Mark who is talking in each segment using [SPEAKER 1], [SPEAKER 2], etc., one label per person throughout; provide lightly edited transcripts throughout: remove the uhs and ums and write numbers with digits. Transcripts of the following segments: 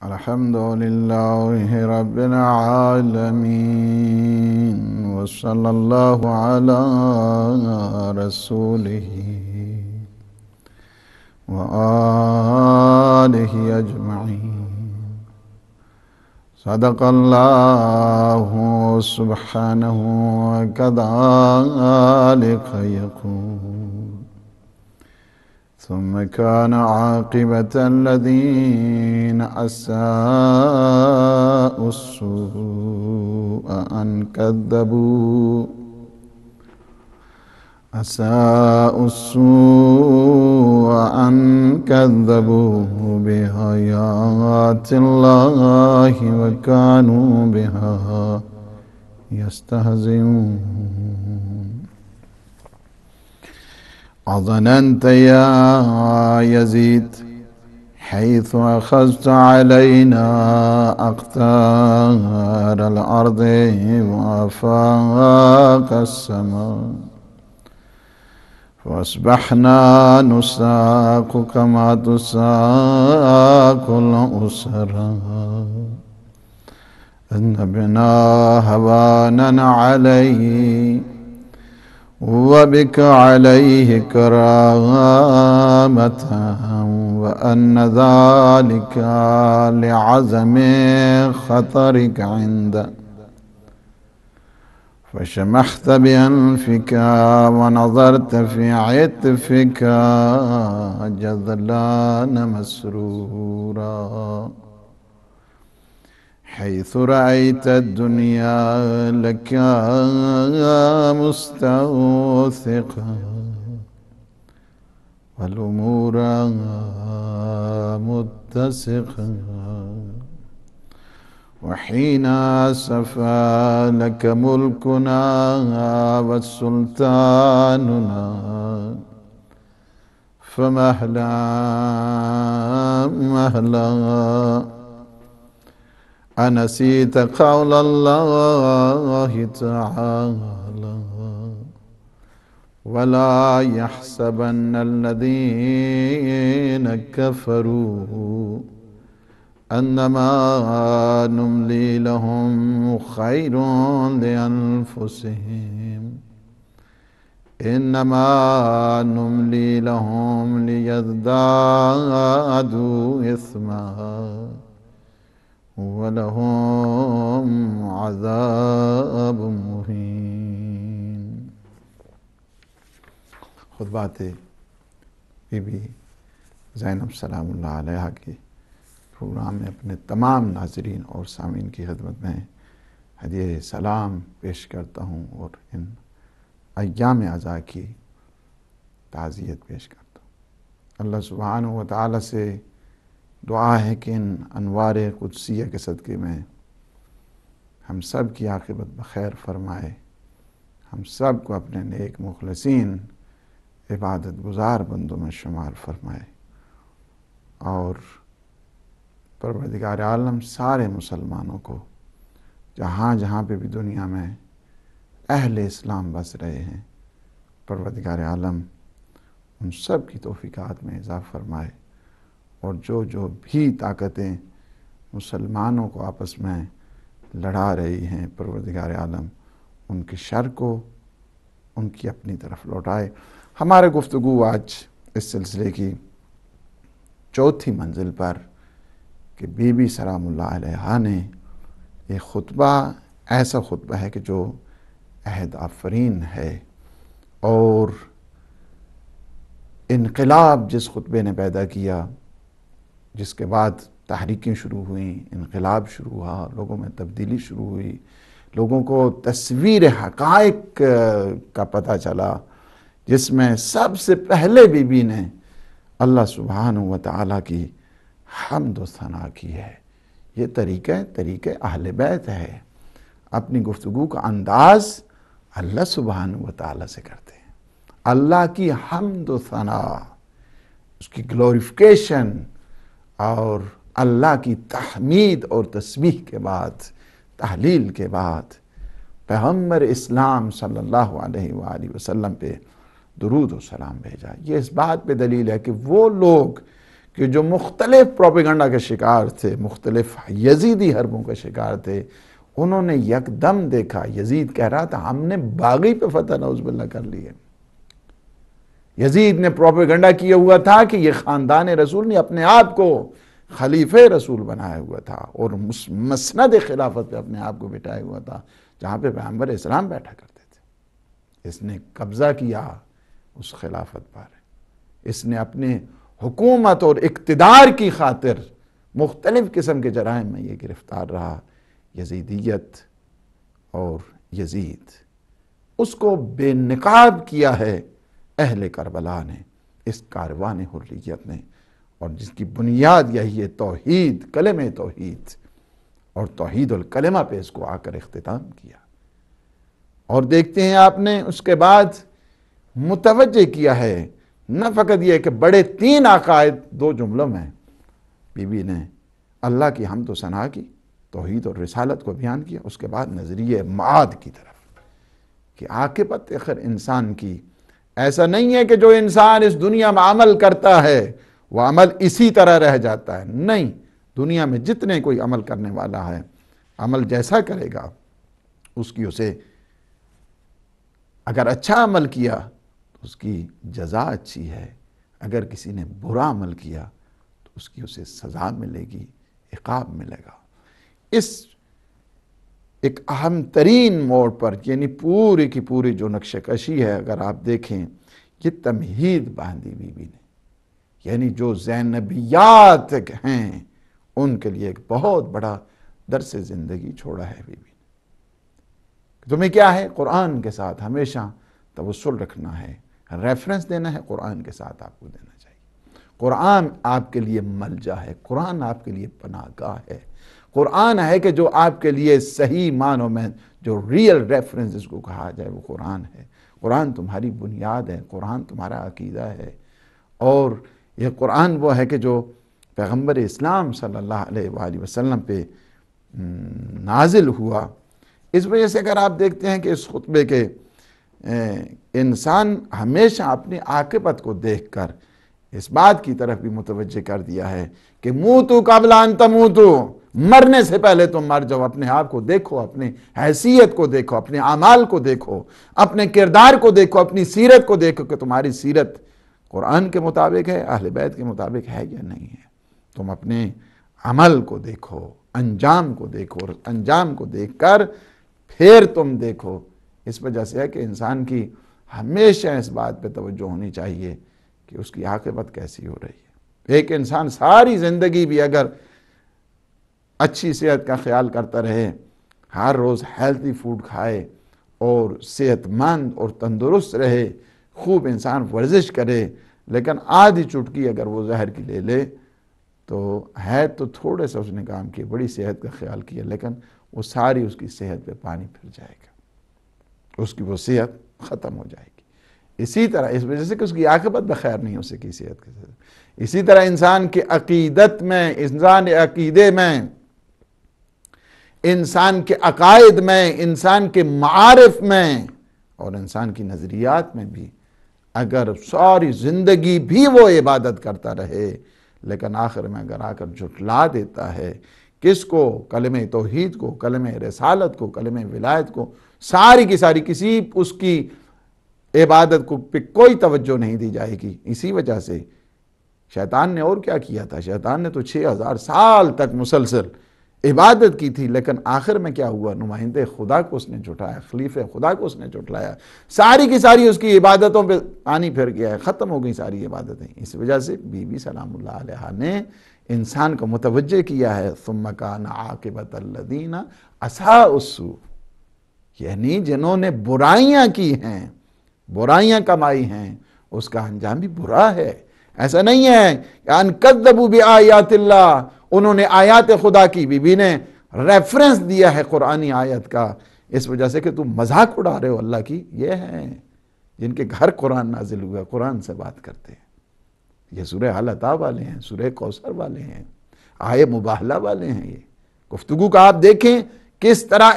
[SPEAKER 1] الحمد لله رب العالمين وصلى الله على رسوله وآله أجمعين. صدق الله سبحانه وكذلك يقول. ثم كان عاقبة الذين أساءوا السوء أن كذبوا بآيات الله وكانوا بها يستهزئون. أظننت يا يزيد حيث أخذت علينا أقطار الأرض وآفاق السماء، فأصبحنا نساق كما تساق الأسرى، إن بنا هوانا عليه وبك عليه كرامة، وأن ذلك لعزم خطرك عنده، فشمخت بأنفك ونظرت في عطفك جذلان مسرورا، حيث رأيت الدنيا لك مستوثقة والأمور متسقة، وحين صفى لك ملكنا وسلطاننا فمهلا مهلا أنسيت قول الله تعالى: ولا يحسبن الذين كفروا أنما نملي لهم خير لأنفسهم إنما نملي لهم ليزدادوا إثما وَلَهُمْ عَذَابٌ مُّهِينٌ۔ خطبات بی بی زینب سلام اللہ علیہا کے پروگرام میں اپنے تمام ناظرین اور سامعین کی خدمت میں ہدیہ سلام پیش کرتا ہوں اور ان ایام عزا کی تعزیت پیش کرتا ہوں۔ اللہ سبحانہ و تعالی سے دعا ہے کہ ان انوار قدسیہ کے صدقے میں ہم سب کی عاقبت بخیر فرمائے، ہم سب کو اپنے نیک مخلصین عبادت گزار بندوں میں شمار فرمائے، اور پروردگار عالم سارے مسلمانوں کو جہاں جہاں پہ بھی دنیا میں اہل اسلام بس رہے ہیں، پروردگار عالم ان سب کی توفیقات میں اضافہ فرمائے، اور جو بھی طاقتیں مسلمانوں کو آپس میں لڑا رہی ہیں، پروردگار عالم ان کے شر کو ان کی اپنی طرف لوٹائے۔ ہمارے گفتگو آج اس سلسلے کی چوتھی منزل پر کہ بی بی سلام اللہ علیہا نے یہ خطبہ ایسا خطبہ ہے کہ جو عہد آفرین ہے، اور انقلاب جس خطبے نے پیدا کیا، جس کے بعد تحریکیں شروع ہوئیں، انقلاب شروع ہوا، لوگوں میں تبدیلی شروع ہوئی، لوگوں کو تصویر حقائق کا پتہ چلا، جس میں سب سے پہلے بی بی نے اللہ سبحانہ و تعالیٰ کی حمد و ثنا کی ہے۔ یہ طریقہ اہل بیت ہے، اپنی گفتگو کا انداز اللہ سبحانہ و تعالیٰ سے کرتے ہیں، اللہ کی حمد و ثنا، اس کی گلوریفیکیشن اور اللہ کی تحمید اور تسبیح کے بعد، تحلیل کے بعد پیغمبر اسلام صلی اللہ علیہ وآلہ وسلم پہ درود و سلام بھیجا۔ یہ اس بات پہ دلیل ہے کہ وہ لوگ کہ جو مختلف پروپیگنڈا کے شکار تھے، مختلف یزیدی حربوں کے شکار تھے، انہوں نے یکدم دیکھا یزید کہہ رہا تھا ہم نے باغی پہ فتح نعوذ باللہ کر لی ہے۔ یزید نے پروپیگنڈا کیا ہوا تھا کہ یہ خاندان رسول نے اپنے آپ کو خلیفہ رسول بنایا ہوا تھا اور مسند خلافت پہ اپنے آپ کو بٹھایا ہوا تھا جہاں پہ پیغمبر اسلام بیٹھا کرتے تھے۔ اس نے قبضہ کیا اس خلافت پر، اس نے اپنے حکومت اور اقتدار کی خاطر مختلف قسم کے جرائم میں یہ گرفتار رہا۔ یزیدیت اور یزید، اس کو بے نقاب کیا ہے اہل کربلا نے، اس کاروان حریت نے، اور جس کی بنیاد یہی ہے توحید، کلمہ توحید، اور توحید الکلمہ پہ اس کو آ کر اختتام کیا۔ اور دیکھتے ہیں آپ نے اس کے بعد متوجہ کیا ہے نہ فقط یہ کہ بڑے 3 عقائد 2 جملوں میں بی بی نے اللہ کی حمد و ثنا کی، توحید اور رسالت کو بیان کیا، اس کے بعد نظریہ معاد کی طرف کہ عاقبت آخر انسان کی ایسا نہیں ہے کہ جو انسان اس دنیا میں عمل کرتا ہے وہ عمل اسی طرح رہ جاتا ہے، نہیں، دنیا میں جتنے کوئی عمل کرنے والا ہے عمل جیسا کرے گا اس کی اسے اگر اچھا عمل کیا تو اس کی جزا اچھی ہے، اگر کسی نے برا عمل کیا تو اس کی اسے سزا ملے گی، عقاب ملے گا۔ اس ایک اہم ترین موڑ پر یعنی پوری کی پوری جو نقشہ کشی ہے اگر آپ دیکھیں یہ تمہید باندھی بی بی نے، یعنی جو زینبیات ہیں ان کے لیے ایک بہت بڑا درس زندگی چھوڑا ہے بی بی نے۔ تمہیں کیا ہے؟ قرآن کے ساتھ ہمیشہ توسل رکھنا ہے، ریفرنس دینا ہے، قرآن کے ساتھ آپ کو دینا چاہیے۔ قرآن آپ کے لیے ملجا ہے، قرآن آپ کے لیے پناہ گاہ ہے، قرآن ہے کہ جو آپ کے لیے صحیح معنوں میں جو ریئل ریفرنس جس کو کہا جائے وہ قرآن ہے۔ قرآن تمہاری بنیاد ہے، قرآن تمہارا عقیدہ ہے، اور یہ قرآن وہ ہے کہ جو پیغمبر اسلام صلی اللہ علیہ وآلہ وسلم پہ نازل ہوا۔ اس وجہ سے اگر آپ دیکھتے ہیں کہ اس خطبے کے انسان ہمیشہ اپنی عاقبت کو دیکھ کر اس بات کی طرف بھی متوجہ کر دیا ہے کہ موتو قبل ان تموتو، مرنے سے پہلے تم مر جاؤ، اپنے آپ کو دیکھو، اپنی حیثیت کو دیکھو، اپنے اعمال کو دیکھو، اپنے کردار کو دیکھو، اپنی سیرت کو دیکھو کہ تمہاری سیرت قرآن کے مطابق ہے، اہل بیت کے مطابق ہے یا نہیں ہے۔ تم اپنے عمل کو دیکھو، انجام کو دیکھو، اور انجام کو دیکھ کر پھر تم دیکھو۔ اس وجہ سے ہے کہ انسان کی ہمیشہ اس بات پہ توجہ ہونی چاہیے کہ اس کی عاقبت کیسی ہو رہی ہے۔ ایک انسان ساری زندگی بھی اگر اچھی صحت کا خیال کرتا رہے، ہر روز ہیلتھی فوڈ کھائے اور صحت مند اور تندرست رہے، خوب انسان ورزش کرے، لیکن آدھی چٹکی اگر وہ زہر کی لے لے تو ہے تو تھوڑے سا اس نے کام کیا، بڑی صحت کا خیال کیا، لیکن وہ ساری اس کی صحت پہ پانی پھر جائے گا، اس کی وہ صحت ختم ہو جائے گی۔ اسی طرح اس وجہ سے کہ اس کی عاقبت بخیر نہیں ہو سکی صحت کے ساتھ۔ اسی طرح انسان کی عقیدت میں، انسان عقیدے میں، انسان کے عقائد میں، انسان کے معارف میں اور انسان کی نظریات میں بھی اگر ساری زندگی بھی وہ عبادت کرتا رہے لیکن آخر میں اگر آ کر جھٹلا دیتا ہے کس کو؟ کلمہ توحید کو، کلمہ رسالت کو، کلمہ ولایت کو، ساری کی ساری کسی اس کی عبادت کو پہ کوئی توجہ نہیں دی جائے گی۔ اسی وجہ سے شیطان نے اور کیا کیا تھا؟ شیطان نے تو 6000 سال تک مسلسل عبادت کی تھی، لیکن آخر میں کیا ہوا؟ نمائندے خدا کو اس نے جھٹلایا، خلیفہ خدا کو اس نے جھٹلایا، ساری کی ساری اس کی عبادتوں پہ پانی پھر گیا ہے، ختم ہو گئی ساری عبادتیں۔ اس وجہ سے بی بی سلام اللہ علیہا نے انسان کو متوجہ کیا ہے ثم کان عاقبۃ الذین اساءوا السوء، یعنی جنہوں نے برائیاں کی ہیں، برائیاں کمائی ہیں، اس کا انجام بھی برا ہے۔ ایسا نہیں ہے کہ ان کذبوا بآیات اللہ، انہوں نے آیات خدا کی، بی بی نے ریفرنس دیا ہے قرآنی آیت کا، اس وجہ سے کہ تم مذاق اڑا رہے ہو اللہ کی۔ یہ ہیں جن کے گھر قرآن نازل ہوا، قرآن سے بات کرتے ہیں، یہ سورہ حل عطا والے ہیں، سورہ کوثر والے ہیں، آیہ مباہلہ والے ہیں۔ یہ گفتگو کا آپ دیکھیں کس طرح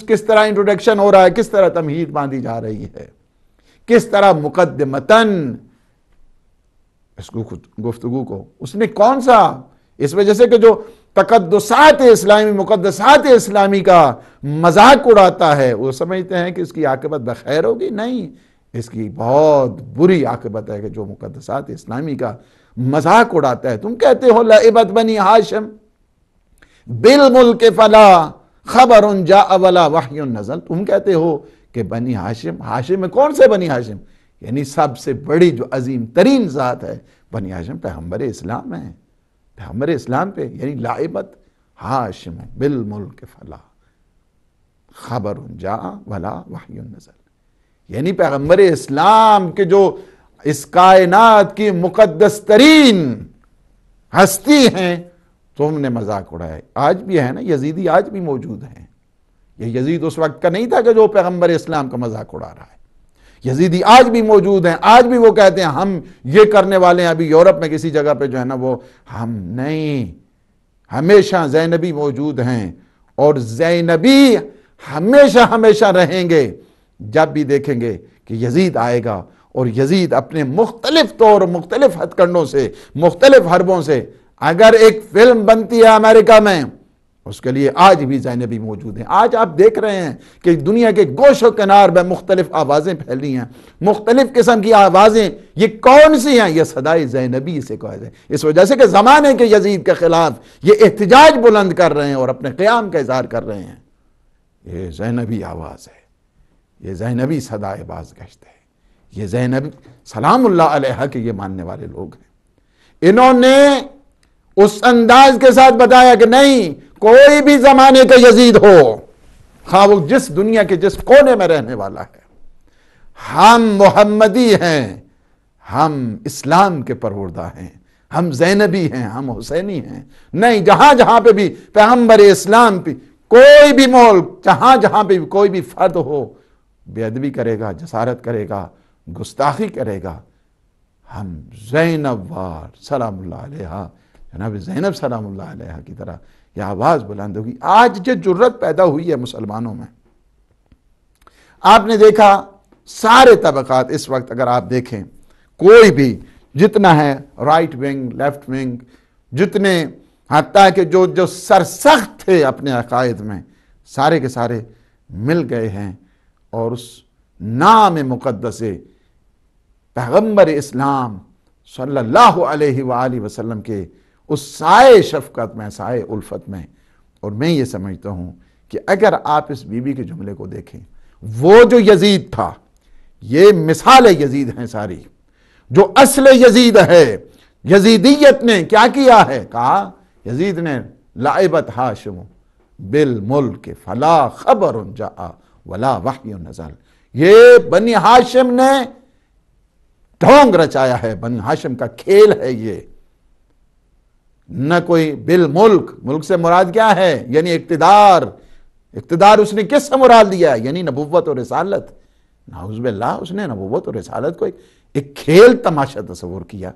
[SPEAKER 1] کس طرح انٹروڈکشن ہو رہا ہے، کس طرح تمہید باندھی جا رہی ہے، کس طرح مقدمتاً اس گفتگو کو اس نے کون سا، اس وجہ سے کہ جو تقدسات اسلامی، مقدسات اسلامی کا مذاق اڑاتا ہے، وہ سمجھتے ہیں کہ اس کی عاقبت بخیر ہوگی. نہیں، اس کی بہت بری عاقبت ہے کہ جو مقدسات اسلامی کا مذاق اڑاتا ہے. تم کہتے ہو لعبت بنی ہاشم بالملک فلا خبر جاء ولا وحی نزل. تم کہتے ہو کہ بنی ہاشم، ہاشم میں کون سے بنی ہاشم؟ یعنی سب سے بڑی جو عظیم ترین ذات ہے بنی ہاشم پیغمبر اسلام ہے. پیغمبر اسلام پہ یعنی لعبت ہاشم بالملک فلا خبر جاء ولا وحی نزل. یعنی پیغمبر اسلام کے جو اس کائنات کی مقدس ترین ہستی ہیں، تم نے مذاق اڑایا. آج بھی ہے نا، یزیدی آج بھی موجود ہیں. یہ یزید اس وقت کا نہیں تھا کہ جو پیغمبر اسلام کا مذاق اڑا رہا ہے. یزیدی آج بھی موجود ہیں. آج بھی وہ کہتے ہیں ہم یہ کرنے والے ہیں. ابھی یورپ میں کسی جگہ پہ جو ہے نا، وہ ہم نہیں، ہمیشہ زینبی موجود ہیں اور زینبی ہمیشہ ہمیشہ رہیں گے. جب بھی دیکھیں گے کہ یزید آئے گا اور یزید اپنے مختلف طور، مختلف ہتھ کنڈوں سے، مختلف حربوں سے، اگر ایک فلم بنتی ہے امریکہ میں، اس کے لیے آج بھی زینبی موجود ہیں. آج آپ دیکھ رہے ہیں کہ دنیا کے گوش و کنار میں مختلف آوازیں پھیلی ہیں، مختلف قسم کی آوازیں. یہ کون سی ہیں؟ یہ صدائے زینبی سے کہا جائے. اس وجہ سے کہ زمانے کے یزید کے خلاف یہ احتجاج بلند کر رہے ہیں اور اپنے قیام کا اظہار کر رہے ہیں. یہ زینبی آواز ہے، یہ زینبی صدائے بازگشت ہے، یہ زینب سلام اللہ علیہا کے یہ ماننے والے لوگ ہیں. انہوں نے اس انداز کے ساتھ بتایا کہ نہیں، کوئی بھی زمانے کا یزید ہو، خواہ وہ جس دنیا کے جس کونے میں رہنے والا ہے، ہم محمدی ہیں، ہم اسلام کے پروردہ ہیں، ہم زینبی ہیں، ہم حسینی ہیں. نہیں، جہاں جہاں پہ بھی پیغمبر اسلام پہ کوئی بھی ملک، جہاں جہاں پہ بھی کوئی بھی فرد ہو، بے ادبی کرے گا، جسارت کرے گا، گستاخی کرے گا، ہم زینب وار سلام اللہ علیہا، جناب زینب سلام اللہ علیہا کی طرح یہ آواز بلند ہوگی. آج جو جرت پیدا ہوئی ہے مسلمانوں میں، آپ نے دیکھا سارے طبقات اس وقت اگر آپ دیکھیں، کوئی بھی جتنا ہے رائٹ ونگ، لیفٹ ونگ، جتنے حتیٰ کہ جو سرسخت تھے اپنے عقائد میں، سارے کے سارے مل گئے ہیں اور اس نام مقدس پیغمبر اسلام صلی اللہ علیہ وآلہ وسلم کے اس سائے شفقت میں، سائے الفت میں. اور میں یہ سمجھتا ہوں کہ اگر آپ اس بی بی کے جملے کو دیکھیں، وہ جو یزید تھا، یہ مثال یزید ہیں ساری. جو اصل یزید ہے، یزیدیت نے کیا کیا ہے؟ کہا یزید نے لعبت ہاشم بالملک فلا خبر جاء ولا وحی نزل. یہ بنی ہاشم نے ڈھونگ رچایا ہے، بنی ہاشم کا کھیل ہے یہ. نہ کوئی بالملک، ملک سے مراد کیا ہے؟ یعنی اقتدار. اقتدار اس نے کس سے مراد دیا ہے؟ یعنی نبوت اور رسالت. نعوذ باللہ، اس نے نبوت اور رسالت کو ایک کھیل تماشا تصور کیا.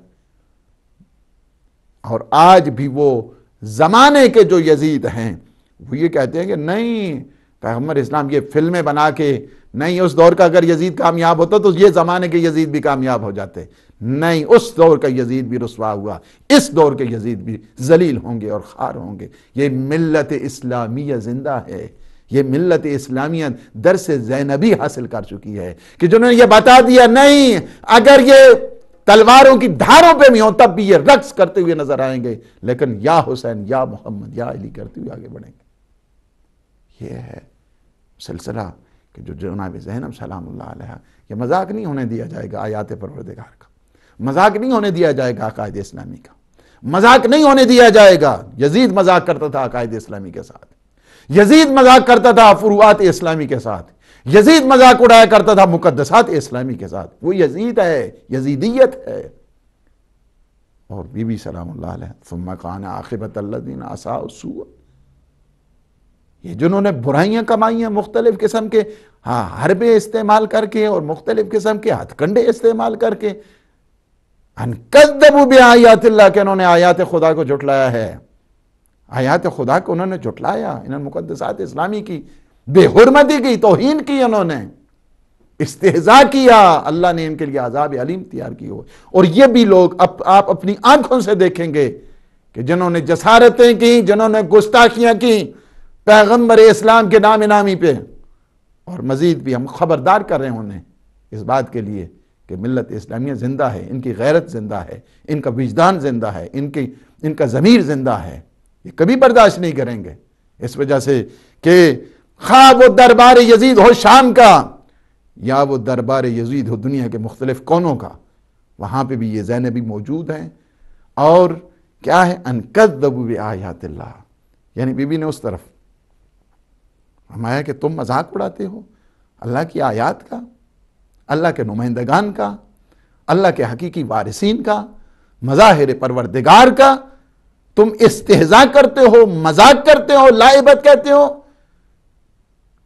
[SPEAKER 1] اور آج بھی وہ زمانے کے جو یزید ہیں، وہ یہ کہتے ہیں کہ نہیں، پیغمبر اسلام یہ فلمیں بنا کے، نہیں اس دور کا اگر یزید کامیاب ہوتا تو یہ زمانے کے یزید بھی کامیاب ہو جاتے. نہیں، اس دور کا یزید بھی رسوا ہوا، اس دور کے یزید بھی ذلیل ہوں گے اور خوار ہوں گے. یہ ملت اسلامیہ زندہ ہے. یہ ملت اسلامیہ درس زینبی حاصل کر چکی ہے کہ جنہوں نے یہ بتا دیا نہیں، اگر یہ تلواروں کی دھاروں پہ بھی ہوں تب بھی یہ رقص کرتے ہوئے نظر آئیں گے، لیکن یا حسین یا محمد یا علی کرتے ہوئے آگے بڑھیں گے. یہ ہے سلسلہ کہ جو جناب زینب سلام اللہ علیہ، یہ مذاق نہیں ہونے دیا جائے گا آیات پروردگار کا، مذاق نہیں ہونے دیا جائے گا عقائد اسلامی کا، مذاق نہیں ہونے دیا جائے گا. یزید مذاق کرتا تھا عقائد اسلامی کے ساتھ، یزید مذاق کرتا تھا فروعات اسلامی کے ساتھ، یزید مذاق اڑایا کرتا تھا مقدسات اسلامی کے ساتھ. وہ یزید ہے، یزیدیت ہے. اور بی بی سلام اللہ علیہ ثم کان عاقبۃ الذین اساءوا السوء، یہ جنہوں نے برائیاں کمائی ہیں مختلف قسم کے حربیں استعمال کر کے اور مختلف قسم کے ہتھ کنڈے استعمال کر کے، ان کذبوا بآیات اللہ، کہ انہوں نے آیات خدا کو جھٹلایا ہے. آیات خدا کو انہوں نے جھٹلایا، انہوں نے مقدسات اسلامی کی بے حرمتی کی، توہین کی انہوں نے. استہزاء کیا، اللہ نے ان کے لیے عذاب علیم تیار کی ہو۔ اور یہ بھی لوگ آپ اپنی آنکھوں سے دیکھیں گے کہ جنہوں نے جسارتیں کی، جنہوں نے گستاخیاں کی پیغمبر اسلام کے نام نامی پہ، اور مزید بھی ہم خبردار کر رہے ہیں انہیں اس بات کے لیے کہ ملت اسلامیہ زندہ ہے، ان کی غیرت زندہ ہے، ان کا وجدان زندہ ہے، ان کا ضمیر زندہ ہے، یہ کبھی برداشت نہیں کریں گے، اس وجہ سے کہ خواہ وہ دربار یزید ہو شام کا یا وہ دربار یزید ہو دنیا کے مختلف کونوں کا، وہاں پہ بھی یہ زینبی موجود ہیں۔ اور کیا ہے؟ ان کذبوا بآیات اللہ، یعنی بی بی نے اس طرف فرمایا کہ تم مذاق اڑاتے ہو اللہ کی آیات کا، اللہ کے نمائندگان کا، اللہ کے حقیقی وارثین کا، مظاہر پروردگار کا، تم استہزاء کرتے ہو، مذاق کرتے ہو، لائبت کہتے ہو۔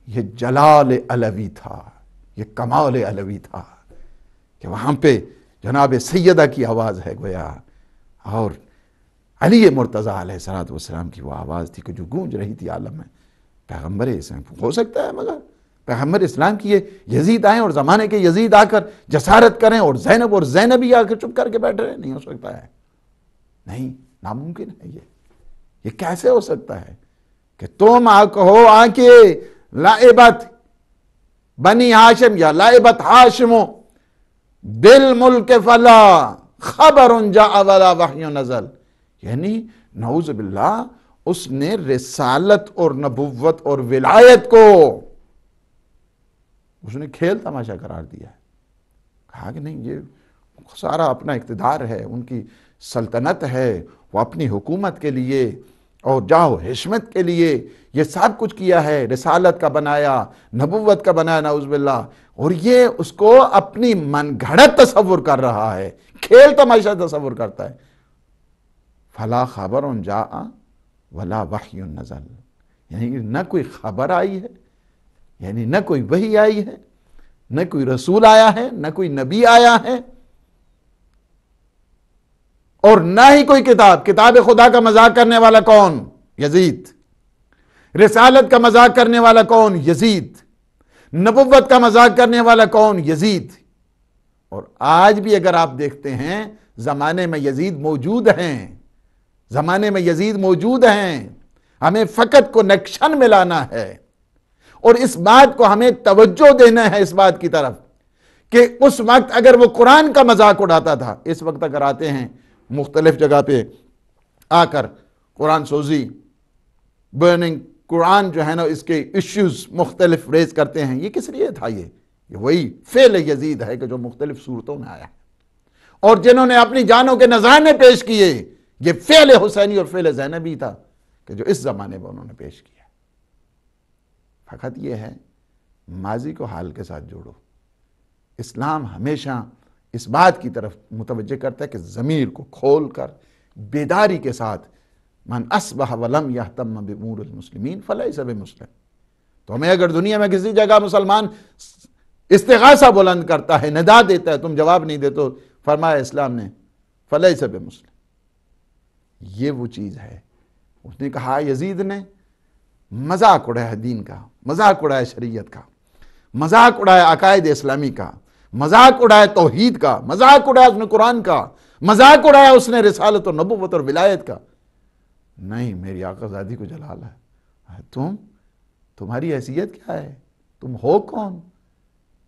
[SPEAKER 1] یہ جلال علوی تھا، یہ کمال علوی تھا کہ وہاں پہ جناب سیدہ کی آواز ہے گویا، اور علی مرتضیٰ علیہ السلام کی وہ آواز تھی کہ جو گونج رہی تھی عالم میں۔ پیغمبر اسلام ہو سکتا ہے مگر پیغمبر اسلام کی یہ یزید آئیں اور زمانے کے یزید آ کر جسارت کریں اور زینبی آ کر چپ کر کے بیٹھ رہے؟ نہیں ہو سکتا ہے، نہیں، ناممکن ہے یہ کیسے ہو سکتا ہے کہ تم کہو آ کے لائبت بنی ہاشم یا لائبت ہاشم بالملک فلا خبر جاء ولا وحی نزل، یعنی نعوذ باللہ اس نے رسالت اور نبوت اور ولایت کو اس نے کھیل تماشا قرار دیا ہے۔ کہا کہ نہیں، یہ سارا اپنا اقتدار ہے، ان کی سلطنت ہے، وہ اپنی حکومت کے لیے اور جاہ و حشمت کے لیے یہ سب کچھ کیا ہے، رسالت کا بنایا، نبوت کا بنایا، نعوذ باللہ، اور یہ اس کو اپنی من گھڑت تصور کر رہا ہے، کھیل تماشا تصور کرتا ہے۔ فلا خبر جاء ولا وحی نزل، یعنی نہ کوئی خبر آئی ہے، یعنی نہ کوئی وحی آئی ہے، نہ کوئی رسول آیا ہے، نہ کوئی نبی آیا ہے، اور نہ ہی کوئی کتاب خدا کا مذاق کرنے والا کون؟ یزید۔ رسالت کا مذاق کرنے والا کون؟ یزید۔ نبوت کا مذاق کرنے والا کون؟ یزید۔ اور آج بھی اگر آپ دیکھتے ہیں زمانے میں یزید موجود ہیں، زمانے میں یزید موجود ہیں، ہمیں فقط کنیکشن ملانا ہے، اور اس بات کو ہمیں توجہ دینا ہے اس بات کی طرف کہ اس وقت اگر وہ قرآن کا مذاق اڑاتا تھا، اس وقت اگر آتے ہیں مختلف جگہ پہ آ کر قرآن سوزی، برننگ قرآن جو ہے نا، اس کے ایشوز مختلف ریز کرتے ہیں، یہ کس لیے تھا؟ یہ وہی فعل یزید ہے کہ جو مختلف صورتوں میں آیا ہے، اور جنہوں نے اپنی جانوں کے نذرانے پیش کیے، یہ فعل حسینی اور فعل زینبی تھا کہ جو اس زمانے میں انہوں نے پیش کیا۔ فقط یہ ہے ماضی کو حال کے ساتھ جوڑو۔ اسلام ہمیشہ اس بات کی طرف متوجہ کرتا ہے کہ ضمیر کو کھول کر بیداری کے ساتھ من اصبح ولم یہتم بامور المسلمین فلیس بمسلم۔ تو ہمیں اگر دنیا میں کسی جگہ مسلمان استغاثہ بلند کرتا ہے، ندا دیتا ہے، تم جواب نہیں دے، تو فرمایا اسلام نے فلیس بمسلم۔ یہ وہ چیز ہے۔ اس نے کہا یزید نے مذاق اڑایا دین کا، مذاق اڑایا شریعت کا، مذاق اڑایا عقائد اسلامی کا، مذاق اڑایا توحید کا، مذاق اڑایا اس نے قرآن کا، مذاق اڑایا اس نے رسالت اور نبوت اور ولایت کا۔ نہیں، میری آقا زادی کو جلال ہے، تمہاری حیثیت کیا ہے؟ تم ہو کون؟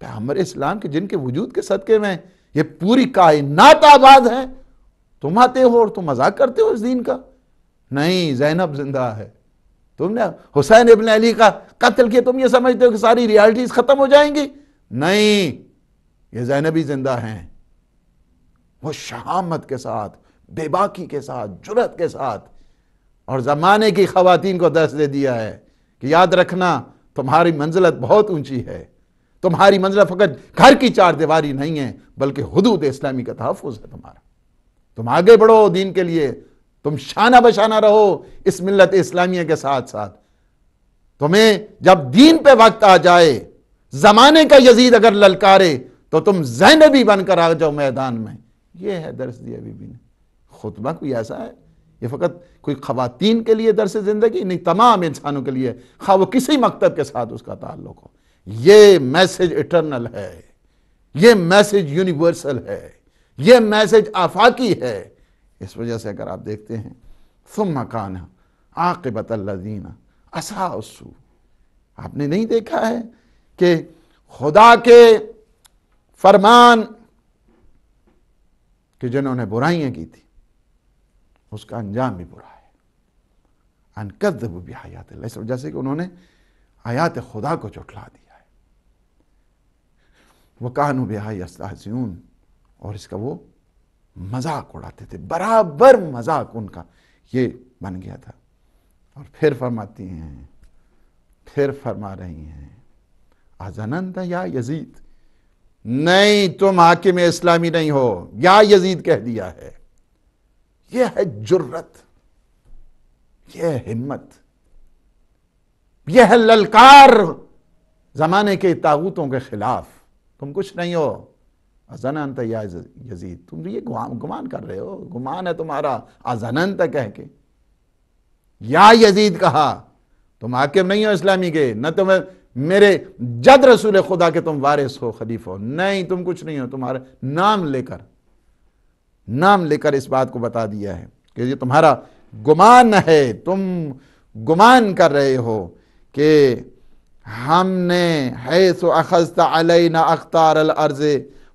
[SPEAKER 1] پیغمبر اسلام کے جن کے وجود کے صدقے میں یہ پوری کائنات آباد ہے، تم آتے ہو اور تم مذاق کرتے ہو اس دین کا؟ نہیں، زینب زندہ ہے، تم نے حسین ابن علی کا قتل کیا، تم یہ سمجھتے ہو کہ ساری ریالٹیز ختم ہو جائیں گی؟ نہیں، یہ زینبی زندہ ہیں۔ وہ شہامت کے ساتھ، بے باکی کے ساتھ، جرأت کے ساتھ، اور زمانے کی خواتین کو درس دے دیا ہے کہ یاد رکھنا تمہاری منزلت بہت اونچی ہے، تمہاری منزلت فقط گھر کی چار دیواری نہیں ہے بلکہ حدود اسلامی کا تحفظ ہے تمہارا۔ تم آگے بڑھو دین کے لیے، تم شانہ بشانہ رہو اس ملت اسلامیہ کے ساتھ ساتھ۔ تمہیں جب دین پہ وقت آ جائے، زمانے کا یزید اگر للکارے تو تم زینبی بن کر آ جاؤ میدان میں۔ یہ ہے درس دیا بی بی نے۔ خطبہ کوئی ایسا ہے، یہ فقط کوئی خواتین کے لیے درس زندگی نہیں، تمام انسانوں کے لیے، خواہ وہ کسی مکتب کے ساتھ اس کا تعلق ہو، یہ میسج اٹرنل ہے، یہ میسج یونیورسل ہے، یہ میسج آفاقی ہے۔ اس وجہ سے اگر آپ دیکھتے ہیں ثم کان عاقبۃ الذین اساءوا السوء، آپ نے نہیں دیکھا ہے کہ خدا کے فرمان کہ جنہوں نے برائیاں کی تھی اس کا انجام بھی برا ہے، ان کذبوا بآیات اللہ، اس وجہ سے کہ انہوں نے آیات خدا کو جھٹلا دیا ہے، وَكَانُوا بِهَا يَسْتَهْزِئُونَ، اور اس کا وہ مذاق اڑاتے تھے، برابر مذاق ان کا یہ بن گیا تھا۔ اور پھر فرماتی ہیں، پھر فرما رہی ہیں اَظَنَنْتَ یا یزید، نہیں تم حاکم اسلامی نہیں ہو، یا یزید کہہ دیا ہے۔ یہ ہے جرت، یہ ہے ہمت، یہ ہے للکار زمانے کے طاغوتوں کے خلاف۔ تم کچھ نہیں ہو، اَظَنَنْتَ یا یزید، تم یہ گمان کر رہے ہو، گمان ہے تمہارا اَظَنَنْتَ کہہ کے۔ یا یزید کہا، تم حاکم نہیں ہو اسلامی کے، نہ تمہیں میرے جد رسول خدا کے تم وارث ہو، خلیفہ ہو، نہیں تم کچھ نہیں ہو، تمہارا نام لے کر اس بات کو بتا دیا ہے کہ یہ تمہارا گمان ہے، تم گمان کر رہے ہو کہ ہم نے حیث اخذت علینا اقطار الارض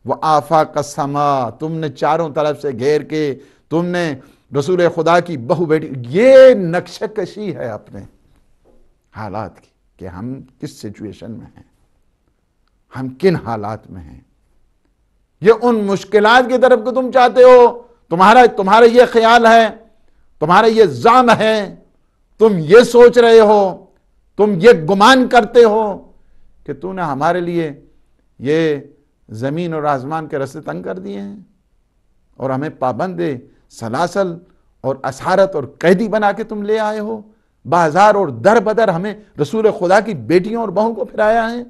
[SPEAKER 1] وآفاق السماء، تم نے چاروں طرف سے گھیر کے تم نے رسول خدا کی بہو بیٹی، یہ نقشہ کشی ہے اپنے حالات کی کہ ہم کس سچویشن میں ہیں، ہم کن حالات میں ہیں۔ یہ ان مشکلات کی طرف کو تم چاہتے ہو، تمہارا یہ خیال ہے، تمہارا یہ زعم ہے، تم یہ سوچ رہے ہو، تم یہ گمان کرتے ہو کہ تو نے ہمارے لیے یہ زمین اور آسمان کے راستے تنگ کر دیے ہیں اور ہمیں پابند سلاسل اور اسارت اور قیدی بنا کے تم لے آئے ہو، بازار اور در بدر ہمیں رسول خدا کی بیٹیوں اور بہوں کو پھرایا ہے۔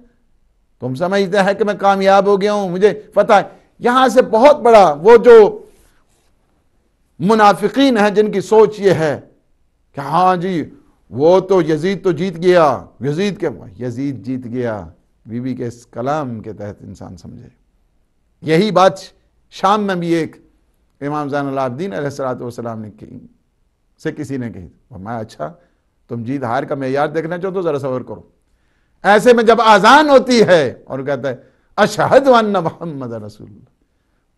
[SPEAKER 1] تم سمجھتے ہیں کہ میں کامیاب ہو گیا ہوں، مجھے پتہ ہے۔ یہاں سے بہت بڑا وہ جو منافقین ہیں جن کی سوچ یہ ہے کہ ہاں جی وہ تو یزید تو جیت گیا، یزید جیت گیا، بی بی کے اس کلام کے تحت انسان سمجھے۔ یہی بات شام میں بھی ایک امام زین العابدین علیہ السلام نے سے کسی نے کہی، فرمایا اچھا تم جیت ہار کا معیار دیکھنا چاہو تو ذرا صبر کرو۔ ایسے میں جب آذان ہوتی ہے اور کہتا ہے اشہد ان محمد رسول اللہ،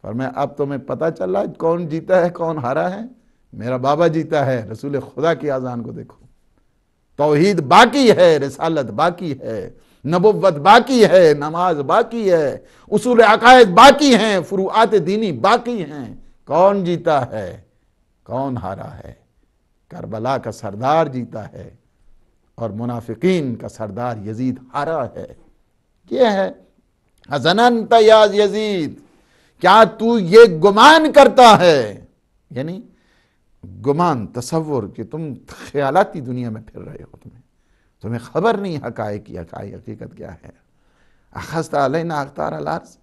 [SPEAKER 1] فرمایا اب تمہیں پتہ چلا کون جیتا ہے کون ہارا ہے؟ میرا بابا جیتا ہے، رسول خدا کی آذان کو دیکھو۔ توحید باقی ہے، رسالت باقی ہے، نبوت باقی ہے، نماز باقی ہے، اصول عقائد باقی ہیں، فروعات دینی باقی ہیں۔ کون جیتا ہے کون ہارا ہے؟ کربلا کا سردار جیتا ہے اور منافقین کا سردار یزید ہارا ہے۔ یہ ہے اَظَنَنْتَ یا یزید، کیا تو یہ گمان کرتا ہے، یعنی گمان تصور کہ تم خیالاتی دنیا میں پھر رہے ہو، تمہیں خبر نہیں حقائق کی، حقیقت کیا ہے۔ اخذت علینا اقطار الارض،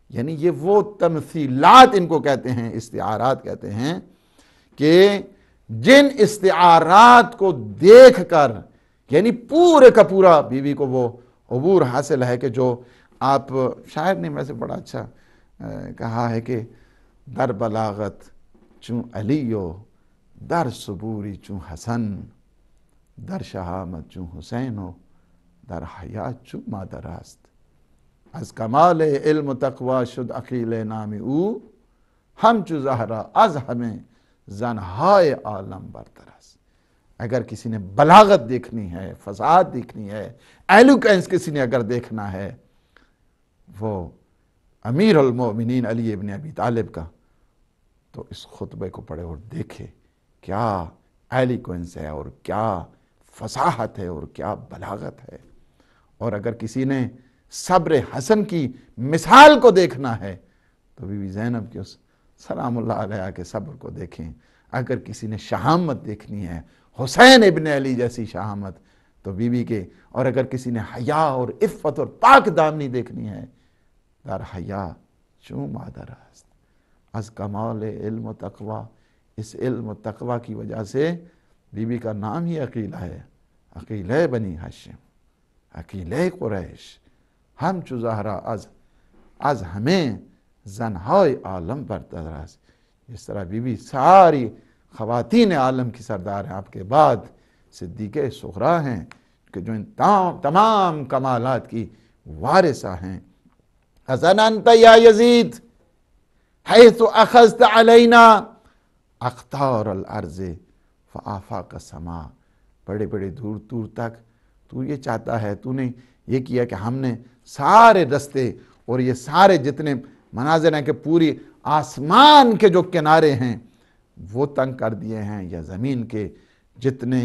[SPEAKER 1] یعنی یہ وہ تمثیلات ان کو کہتے ہیں، استعارات کہتے ہیں کہ جن استعارات کو دیکھ کر یعنی پورے کا پورا بیوی کو وہ عبور حاصل ہے کہ جو آپ شاعر نے ویسے بڑا اچھا کہا ہے کہ در بلاغت چون علیو، در صبوری چون حسن، در شہامت چون حسین و در حیات چون مادر است، از کمال علم و تقوی شد عقیل نام او، همچو زہرا از ہمیں زنہائے عالم برتر است۔ اگر کسی نے بلاغت دیکھنی ہے، فصاحت دیکھنی ہے، ایلوکینس کسی نے اگر دیکھنا ہے، وہ امیر المومنین علی ابن ابی طالب کا، تو اس خطبے کو پڑھے اور دیکھے کیا ایلیکوینس ہے اور کیا فصاحت ہے اور کیا بلاغت ہے۔ اور اگر کسی نے صبر حسن کی مثال کو دیکھنا ہے تو بی بی زینب کے اس سلام اللہ علیہ کے صبر کو دیکھیں۔ اگر کسی نے شہامت دیکھنی ہے، حسین ابن علی جیسی شہامت، تو بی بی کے، اور اگر کسی نے حیا اور عفت اور پاک دامنی دیکھنی ہے، در حیا چون مادر است، از کمال علم و تقوی، اس علم و تقوی کی وجہ سے بی بی کا نام ہی عقیلہ ہے، عقیلہ بنی ہاشم، عقیلہ قریش، ہم چو زہرا از ہمیں زنہائے عالم برتراز. اس طرح بی بی ساری خواتین عالم کی سردار ہیں. آپ کے بعد صدیقہ صغریٰ ہیں کہ جو ان تمام کمالات کی وارثہ ہیں. حسن انت یا یزید حیث اخذت علینا اقطار الارض فآفاق السماء. بڑے بڑے دور دور تک تو یہ چاہتا ہے، تو نے یہ کیا کہ ہم نے سارے رستے اور یہ سارے جتنے مناظر ہیں کہ پوری آسمان کے جو کنارے ہیں وہ تنگ کر دیے ہیں، یا زمین کے جتنے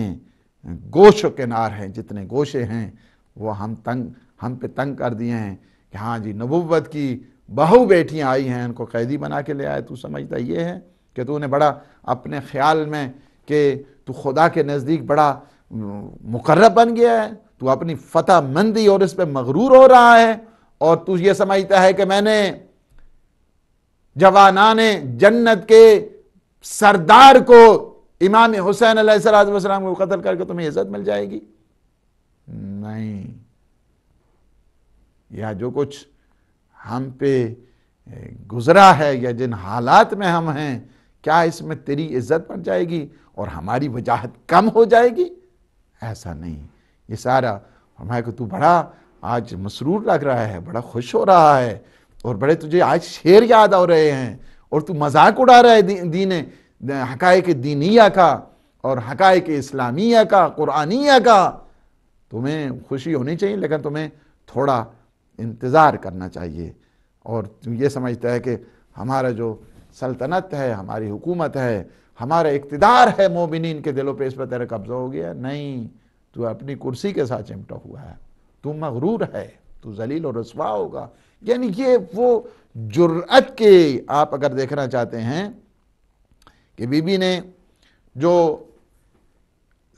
[SPEAKER 1] گوش و کنار ہیں، جتنے گوشے ہیں وہ ہم پہ تنگ کر دیے ہیں کہ ہاں جی نبوت کی بہو بیٹیاں آئی ہیں، ان کو قیدی بنا کے لے آئے. تو سمجھتا یہ ہے کہ تو نے بڑا اپنے خیال میں کہ تو خدا کے نزدیک بڑا مقرب بن گیا ہے، تو اپنی فتح مندی اور اس پہ مغرور ہو رہا ہے، اور تو یہ سمجھتا ہے کہ میں نے جوانان جنت کے سردار کو امام حسین علیہ السلام کو قتل کر کے تمہیں عزت مل جائے گی. نہیں، یا جو کچھ ہم پہ گزرا ہے یا جن حالات میں ہم ہیں، کیا اس میں تیری عزت بڑھ جائے گی اور ہماری وجاہت کم ہو جائے گی؟ ایسا نہیں. یہ سارا ہمارے کو تو بڑا آج مسرور لگ رہا ہے، بڑا خوش ہو رہا ہے، اور بڑے تجھے آج شعر یاد ہو رہے ہیں، اور تو مذاق اڑا رہا ہے حقائق دینیہ کا اور حقائق اسلامیہ کا، قرآنیہ کا. تمہیں خوشی ہونی چاہیے، لیکن تمہیں تھوڑا انتظار کرنا چاہیے. اور تم یہ سمجھتا ہے کہ ہمارا جو سلطنت ہے، ہماری حکومت ہے، ہمارا اقتدار ہے مومنین کے دلوں پہ، اس پر تیرا قبضہ ہو گیا. نہیں، تو اپنی کرسی کے ساتھ چمٹا ہوا ہے، تو مغرور ہے، تو ذلیل و رسوا ہوگا. یعنی یہ وہ جرأت کے آپ اگر دیکھنا چاہتے ہیں کہ بی بی نے جو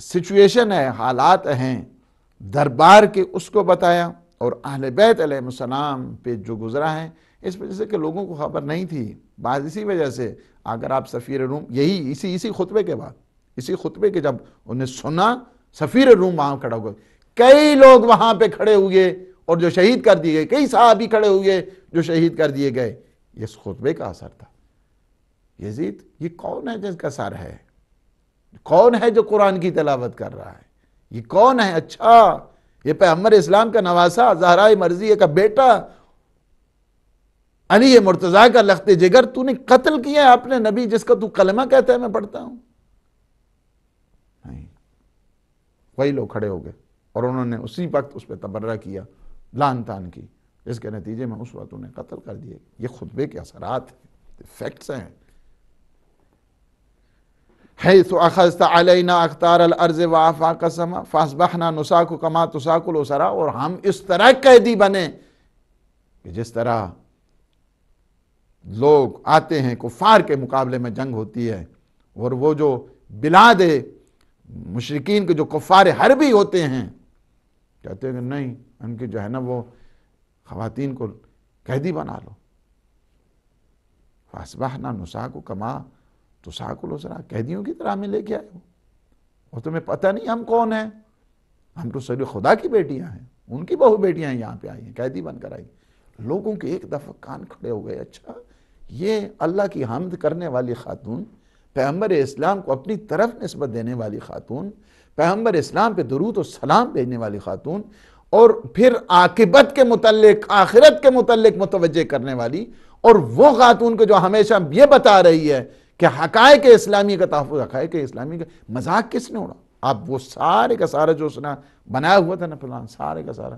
[SPEAKER 1] سچویشن ہے، حالات ہیں دربار کے، اس کو بتایا، اور اہل بیت علیہ السلام پہ جو گزرا ہے، اس وجہ سے کہ لوگوں کو خبر نہیں تھی. بعض اسی وجہ سے اگر آپ سفیر روم اسی خطبے کے بعد، اسی خطبے کے جب انہیں سنا، سفیر روم وہاں کھڑا ہوئے، کئی لوگ وہاں پہ کھڑے ہوئے اور جو شہید کر دیے گئے، کئی صحابی کھڑے ہوئے جو شہید کر دیے گئے. یہ اس خطبے کا اثر تھا. یزید یہ کون ہے جس کا سر ہے؟ کون ہے جو قرآن کی تلاوت کر رہا ہے؟ یہ کون ہے؟ اچھا، یہ پیغمبر اسلام کا نواسہ، زہرا مرضیہ کا بیٹا، علی مرتضیٰ کا لخت جگر، تو نے قتل کیا ہے اپنے نبی جس کا تو کلمہ کہتا ہے میں پڑھتا ہوں. نہیں، وہی لوگ کھڑے ہو گئے اور انہوں نے اسی وقت اس پہ تبرہ کیا، لعن طعن کی، جس کے نتیجے میں اس وقت انہیں قتل کر دیے. یہ خطبے کے اثرات ہیں، فیکٹس ہیں. حیث اخذت علینا اقطار الارض وآفاق السماء فاصبحنا نساک کما تساک الاسرا. اور ہم اس طرح قیدی بنے کہ جس طرح لوگ آتے ہیں، کفار کے مقابلے میں جنگ ہوتی ہے، اور وہ جو بلاد مشرکین کے جو کفار حربی ہوتے ہیں، کہتے ہیں کہ نہیں، ان کی جو ہے نا وہ خواتین کو قیدی بنا لو. فاصبحنا نساک کما تساک الاسرا، قیدیوں کی طرح ہمیں لے کے آئے ہو، اور تمہیں پتہ نہیں ہم کون ہیں؟ ہم تو صرف خدا کی بیٹیاں ہیں، ان کی بہو بیٹیاں یہاں پہ آئی ہیں، قیدی بن کر آئی. لوگوں کے ایک دفعہ کان کھڑے ہو گئے. اچھا، یہ اللہ کی حمد کرنے والی خاتون، پیغمبر اسلام کو اپنی طرف نسبت دینے والی خاتون، پیغمبر اسلام پہ درود و سلام بھیجنے والی خاتون، اور پھر عاقبت کے متعلق، آخرت کے متعلق متوجہ کرنے والی، اور وہ خاتون کو جو ہمیشہ یہ بتا رہی ہے کہ حقائق اسلامی کا تحفظ، حقائق اسلامی کا مذاق کس نے اڑا؟ اب وہ سارے کا سارا جو اس نے بنایا ہوا تھا نا پلان، سارے کا سارا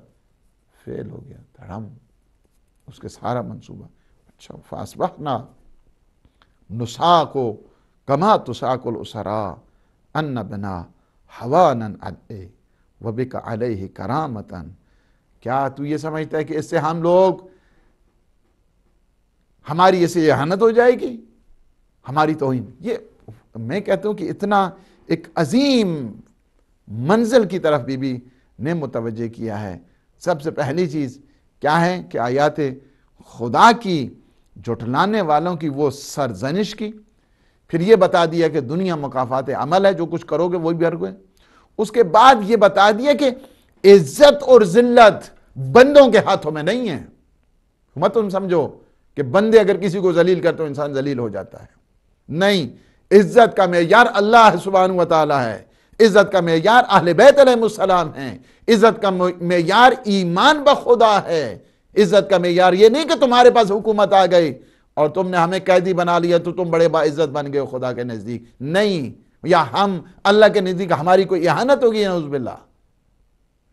[SPEAKER 1] فیل ہو گیا، دھڑم، اس کے سارا منصوبہ. اچھا، فاصبحنا نساک کما تساک الاسرا ان بنا حوانا علیہ وبک علیہ کرامتا. کیا تو یہ سمجھتا ہے کہ اس سے ہم لوگ، ہماری اسے اہانت ہو جائے گی، ہماری توہین؟ یہ میں کہتا ہوں کہ اتنا ایک عظیم منزل کی طرف بی بی نے متوجہ کیا ہے. سب سے پہلی چیز کیا ہے کہ آیات خدا کی جھٹلانے والوں کی وہ سرزنش کی، پھر یہ بتا دیا کہ دنیا مکافات عمل ہے، جو کچھ کرو گے وہی بھی ہرگو ہے. اس کے بعد یہ بتا دیا کہ عزت اور ذلت بندوں کے ہاتھوں میں نہیں ہے۔ مت تم سمجھو کہ بندے اگر کسی کو ذلیل کرتے تو انسان ذلیل ہو جاتا ہے، نہیں، عزت کا معیار اللہ سبحانہ و تعالی ہے، عزت کا معیار اہل بیت علیہ السلام ہیں، عزت کا معیار ایمان بخدا ہے، عزت کا معیار یہ نہیں کہ تمہارے پاس حکومت آ گئی اور تم نے ہمیں قیدی بنا لیا تو تم بڑے باعزت بن گئے خدا کے نزدیک، نہیں، یا ہم اللہ کے نزدیک ہماری کوئی اہانت ہوگی نعوذ باللہ،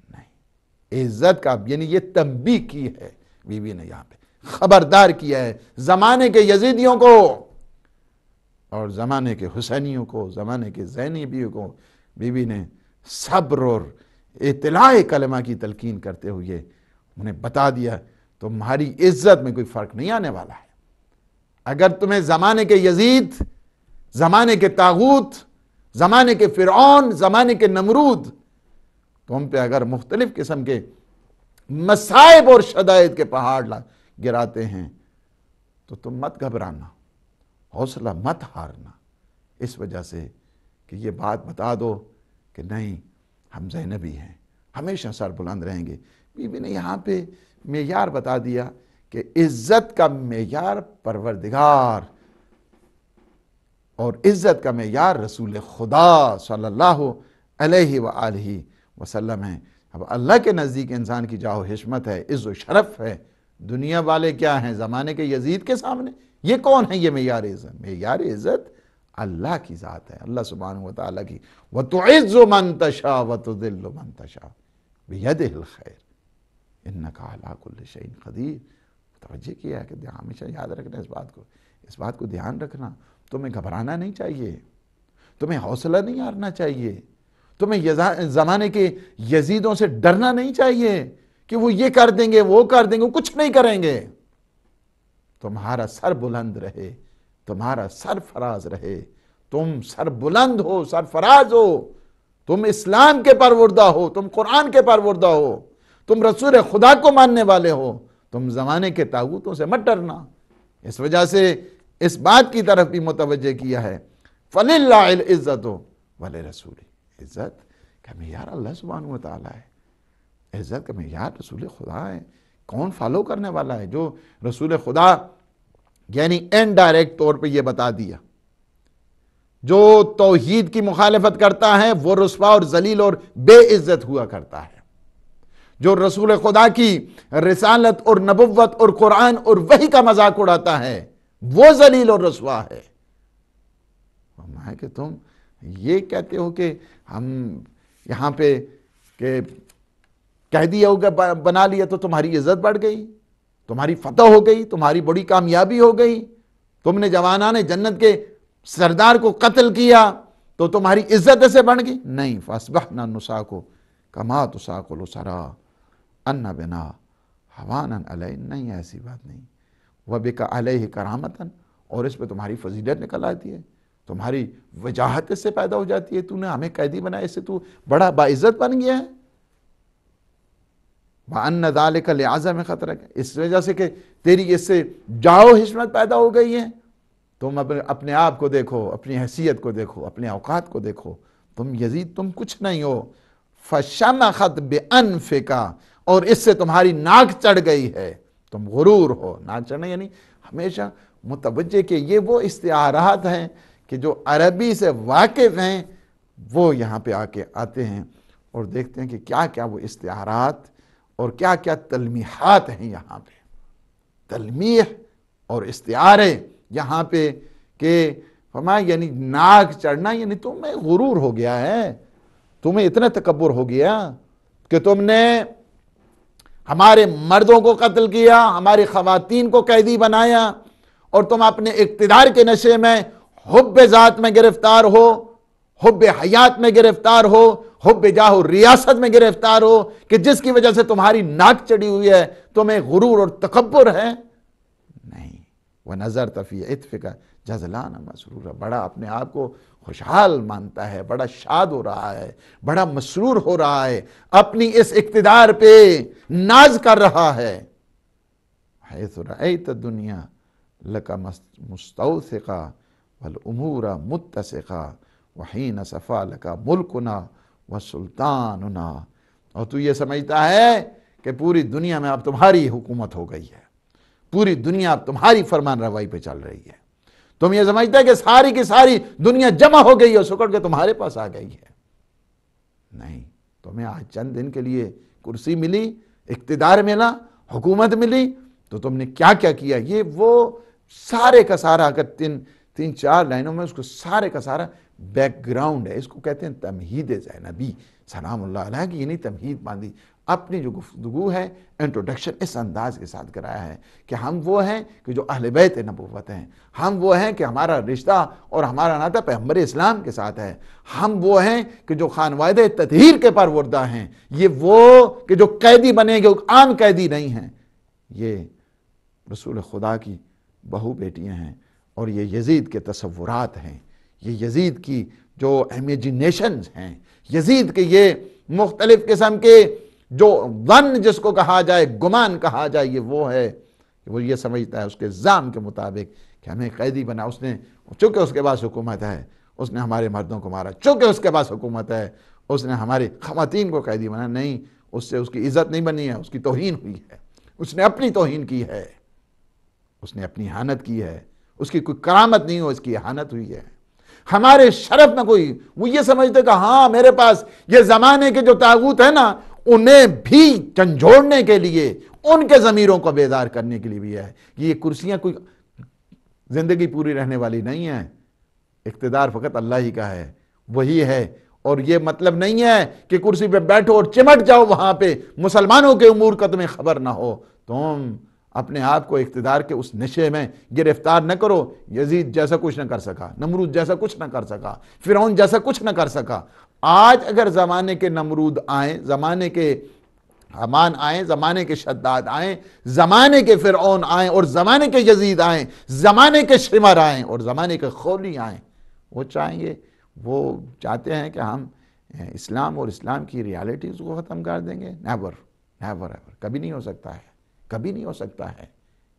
[SPEAKER 1] نہیں، عزت کا یعنی یہ تنبیہ کی ہے بی بی نے، یہاں پہ خبردار کیا ہے زمانے کے یزیدیوں کو اور زمانے کے حسینیوں کو، زمانے کے زینبیوں کو، بی بی نے صبر اور اطلاع کلمہ کی تلقین کرتے ہوئے انہیں بتا دیا تمہاری عزت میں کوئی فرق نہیں آنے والا ہے۔ اگر تمہیں زمانے کے یزید، زمانے کے طاغوت، زمانے کے فرعون، زمانے کے نمرود تم پہ اگر مختلف قسم کے مصائب اور شدائد کے پہاڑ گراتے ہیں تو تم مت گھبرانا، حوصلہ مت ہارنا، اس وجہ سے کہ یہ بات بتا دو کہ نہیں، ہم زینبی ہیں، ہمیشہ سر بلند رہیں گے۔ بی بی نے یہاں پہ معیار بتا دیا کہ عزت کا معیار پروردگار اور عزت کا معیار رسول خدا صلی اللہ علیہ وآلہ وسلم ہے۔ اب اللہ کے نزدیک انسان کی جاہ و حشمت ہے، عز و شرف ہے، دنیا والے کیا ہیں؟ زمانے کے یزید کے سامنے یہ کون ہے؟ یہ معیار عزت، معیار عزت اللہ کی ذات ہے، اللہ سبحانہ وتعالی کی۔ وَتُعِزُّ مَن تَشَاءُ وَتُذِلُّ مَن تَشَاءُ بِيَدِهِ الْخَيْرُ إِنَّكَ عَلَىٰ كُلِّ شَيْءٍ قَدِيرٌ۔ توجہ کیا ہے کہ ہمیشہ یاد رکھنا اس بات کو دھیان رکھنا، تمہیں گھبرانا نہیں چاہیے، تمہیں حوصلہ نہیں ہارنا چاہیے، تمہیں زمانے کے یزیدوں سے ڈرنا نہیں چاہیے کہ وہ یہ کر دیں گے، وہ کر دیں گے، وہ کچھ نہیں کریں گے۔ تمہارا سر بلند رہے، تمہارا سر فراز رہے، تم سر بلند ہو، سر فراز ہو، تم اسلام کے پروردہ ہو، تم قرآن کے پروردہ ہو، تم رسول خدا کو ماننے والے ہو، تم زمانے کے طاغوتوں سے مت ڈرنا۔ اس وجہ سے اس بات کی طرف بھی متوجہ کیا ہے فَلِلَّهِ الْعِزَّةُ وَلِرَسُولِهِ، عزت کا معیار اللہ سبحانہ وتعالی ہے، عزت کا معیار رسول خدا ہے۔ کون فالو کرنے والا ہے؟ جو رسول خدا یعنی انڈائریکٹ طور پہ یہ بتا دیا، جو توحید کی مخالفت کرتا ہے وہ رسوا اور ذلیل اور بے عزت ہوا کرتا ہے، جو رسول خدا کی رسالت اور نبوت اور قرآن اور وحی کا مذاق اڑاتا ہے وہ ذلیل اور رسوا ہے۔ فرمایا کہ تم یہ کہتے ہو کہ ہم یہاں پہ کہ قیدی بنا لیا تو تمہاری عزت بڑھ گئی، تمہاری فتح ہو گئی، تمہاری بڑی کامیابی ہو گئی، تم نے جوانان جنت کے سردار کو قتل کیا تو تمہاری عزت سے بڑھ گئی؟ نہیں، فَأَصْبَحْنَا نُسَاقُ كَمَا تُسَاقُ الْأُسَرَا أَنَّ بِنَا هَوَانًا عَلَيْهِ، نہیں، ایسی بات نہیں۔ وَبِكَ عَلَيْهِ كَرَامَةً، اور اس پہ تمہاری فضیلت نکل آتی ہے، تمہاری وجاہت اس سے پیدا ہو جاتی ہے، تو نے ہمیں قیدی بنایا، اس سے تو بڑا باعزت بن گیا ہے۔ وَأَنَّ ذَلِكَ لِعَظَمِ خَطْرِكَ، اس وجہ سے کہ تیری اس سے جاؤ حشمت پیدا ہو گئی ہے۔ تم اپنے آپ کو دیکھو، اپنی حیثیت کو دیکھو، اپنے اوقات کو دیکھو، تم یزید تم کچھ نہیں ہو۔ فَشَمَخَتْ بِأَنفِكَ، اور اس سے تمہاری ناک چڑھ گئی ہے، تم غرور ہو۔ ناک چڑھنا یعنی ہمیشہ متوجہ کہ یہ وہ استعارات ہیں کہ جو عربی سے واقف ہیں وہ یہاں پہ آتے ہیں اور دیکھتے ہیں کہ کیا کیا وہ استعارات اور کیا کیا تلمیحات ہیں یہاں پہ، تلمیح اور استعارے یہاں پہ کہ فرمایا یعنی ناک چڑھنا یعنی تمہیں غرور ہو گیا ہے، تمہیں اتنا تکبر ہو گیا کہ تم نے ہمارے مردوں کو قتل کیا، ہماری خواتین کو قیدی بنایا، اور تم اپنے اقتدار کے نشے میں حب ذات میں گرفتار ہو، حب حیات میں گرفتار ہو، حب جاہ و ریاست میں گرفتار ہو کہ جس کی وجہ سے تمہاری ناک چڑھی ہوئی ہے، تمہیں غرور اور تکبر ہے۔ نہیں، وَنَظَرْتَ فِي عِطْفِكَ جَزْلَانَ مَسْرُورًا، بڑا اپنے آپ کو خوشحال مانتا ہے، بڑا شاد ہو رہا ہے، بڑا مسرور ہو رہا ہے، اپنی اس اقتدار پہ ناز کر رہا ہے۔ حَيْثُ رَأَيْتَ الدُّنْيَا لَكَ مُسْتَوْثِقًا وَالْأُمُورَ مُتَّسِقًا وَحِينَ صَفَا لَكَ مُلْكُنَا وَسُلْطَانُنَا، اور تو یہ سمجھتا ہے کہ پوری دنیا میں اب تمہاری حکومت ہو گئی ہے، پوری دنیا اب تمہاری فرمان روائی پہ چل رہی ہے، تم یہ سمجھتے ہیں کہ ساری کی ساری دنیا جمع ہو گئی اور سکڑ کے تمہارے پاس آ گئی ہے؟ نہیں، تمہیں آج چند دن کے لیے کرسی ملی، اقتدار ملا، حکومت ملی، تو تم نے کیا کیا کیا؟ یہ وہ سارے کا سارا، اگر تین چار لائنوں میں اس کو سارے کا سارا بیک گراؤنڈ ہے، اس کو کہتے ہیں تمہید زینبی سلام اللہ علیہ کی، یعنی تمہید باندھی اپنی جو گفتگو ہے، انٹروڈکشن اس انداز کے ساتھ کرایا ہے کہ ہم وہ ہیں کہ جو اہل بیت نبوت ہیں، ہم وہ ہیں کہ ہمارا رشتہ اور ہمارا ناطہ پیغمبر اسلام کے ساتھ ہے، ہم وہ ہیں کہ جو خانوادہ تطہیر کے پروردہ ہیں، یہ وہ کہ جو قیدی بنے گے، عام قیدی نہیں ہیں، یہ رسول خدا کی بہو بیٹیاں ہیں، اور یہ یزید کے تصورات ہیں، یہ یزید کی جو امیجینیشنز ہیں، یزید کے یہ مختلف قسم کے جو ظن جس کو کہا جائے، گمان کہا جائے، یہ وہ ہے کہ وہ یہ سمجھتا ہے اس کے زعم کے مطابق کہ ہمیں قیدی بنا، اس نے چونکہ اس کے پاس حکومت ہے اس نے ہمارے مردوں کو مارا، چونکہ اس کے پاس حکومت ہے اس نے ہماری خواتین کو قیدی بنا۔ نہیں، اس سے اس کی عزت نہیں بنی ہے، اس کی توہین ہوئی ہے، اس نے اپنی توہین کی ہے، اس نے اپنی اہانت کی ہے، اس کی کوئی کرامت نہیں ہو، اس کی اہانت ہوئی ہے۔ ہمارے شرف میں کوئی، وہ یہ سمجھتے کہ ہاں میرے پاس یہ زمانے کے جو طاغوت ہیں نا، انہیں بھی جھنجھوڑنے کے لیے، ان کے ضمیروں کو بیدار کرنے کے لیے بھی ہے۔ یہ کرسیاں کوئی زندگی پوری رہنے والی نہیں ہیں، اقتدار فقط اللہ ہی کا ہے، وہی ہے۔ اور یہ مطلب نہیں ہے کہ کرسی پہ بیٹھو اور چمٹ جاؤ وہاں پہ، مسلمانوں کے امور کا تمہیں خبر نہ ہو، تم اپنے آپ کو اقتدار کے اس نشے میں گرفتار نہ کرو۔ یزید جیسا کچھ نہ کر سکا، نمرود جیسا کچھ نہ کر سکا، فرعون جیسا کچھ نہ کر سکا۔ آج اگر زمانے کے نمرود آئیں، زمانے کے حمان آئیں، زمانے کے شداد آئیں، زمانے کے فرعون آئیں، اور زمانے کے یزید آئیں، زمانے کے شمر آئیں، اور زمانے کے خولی آئیں، وہ چاہیں گے، وہ چاہتے ہیں کہ ہم اسلام اور اسلام کی ریالٹیز کو ختم کر دیں گے؟ نیور، نیور ایور، کبھی نہیں ہو سکتا ہے، کبھی نہیں ہو سکتا ہے،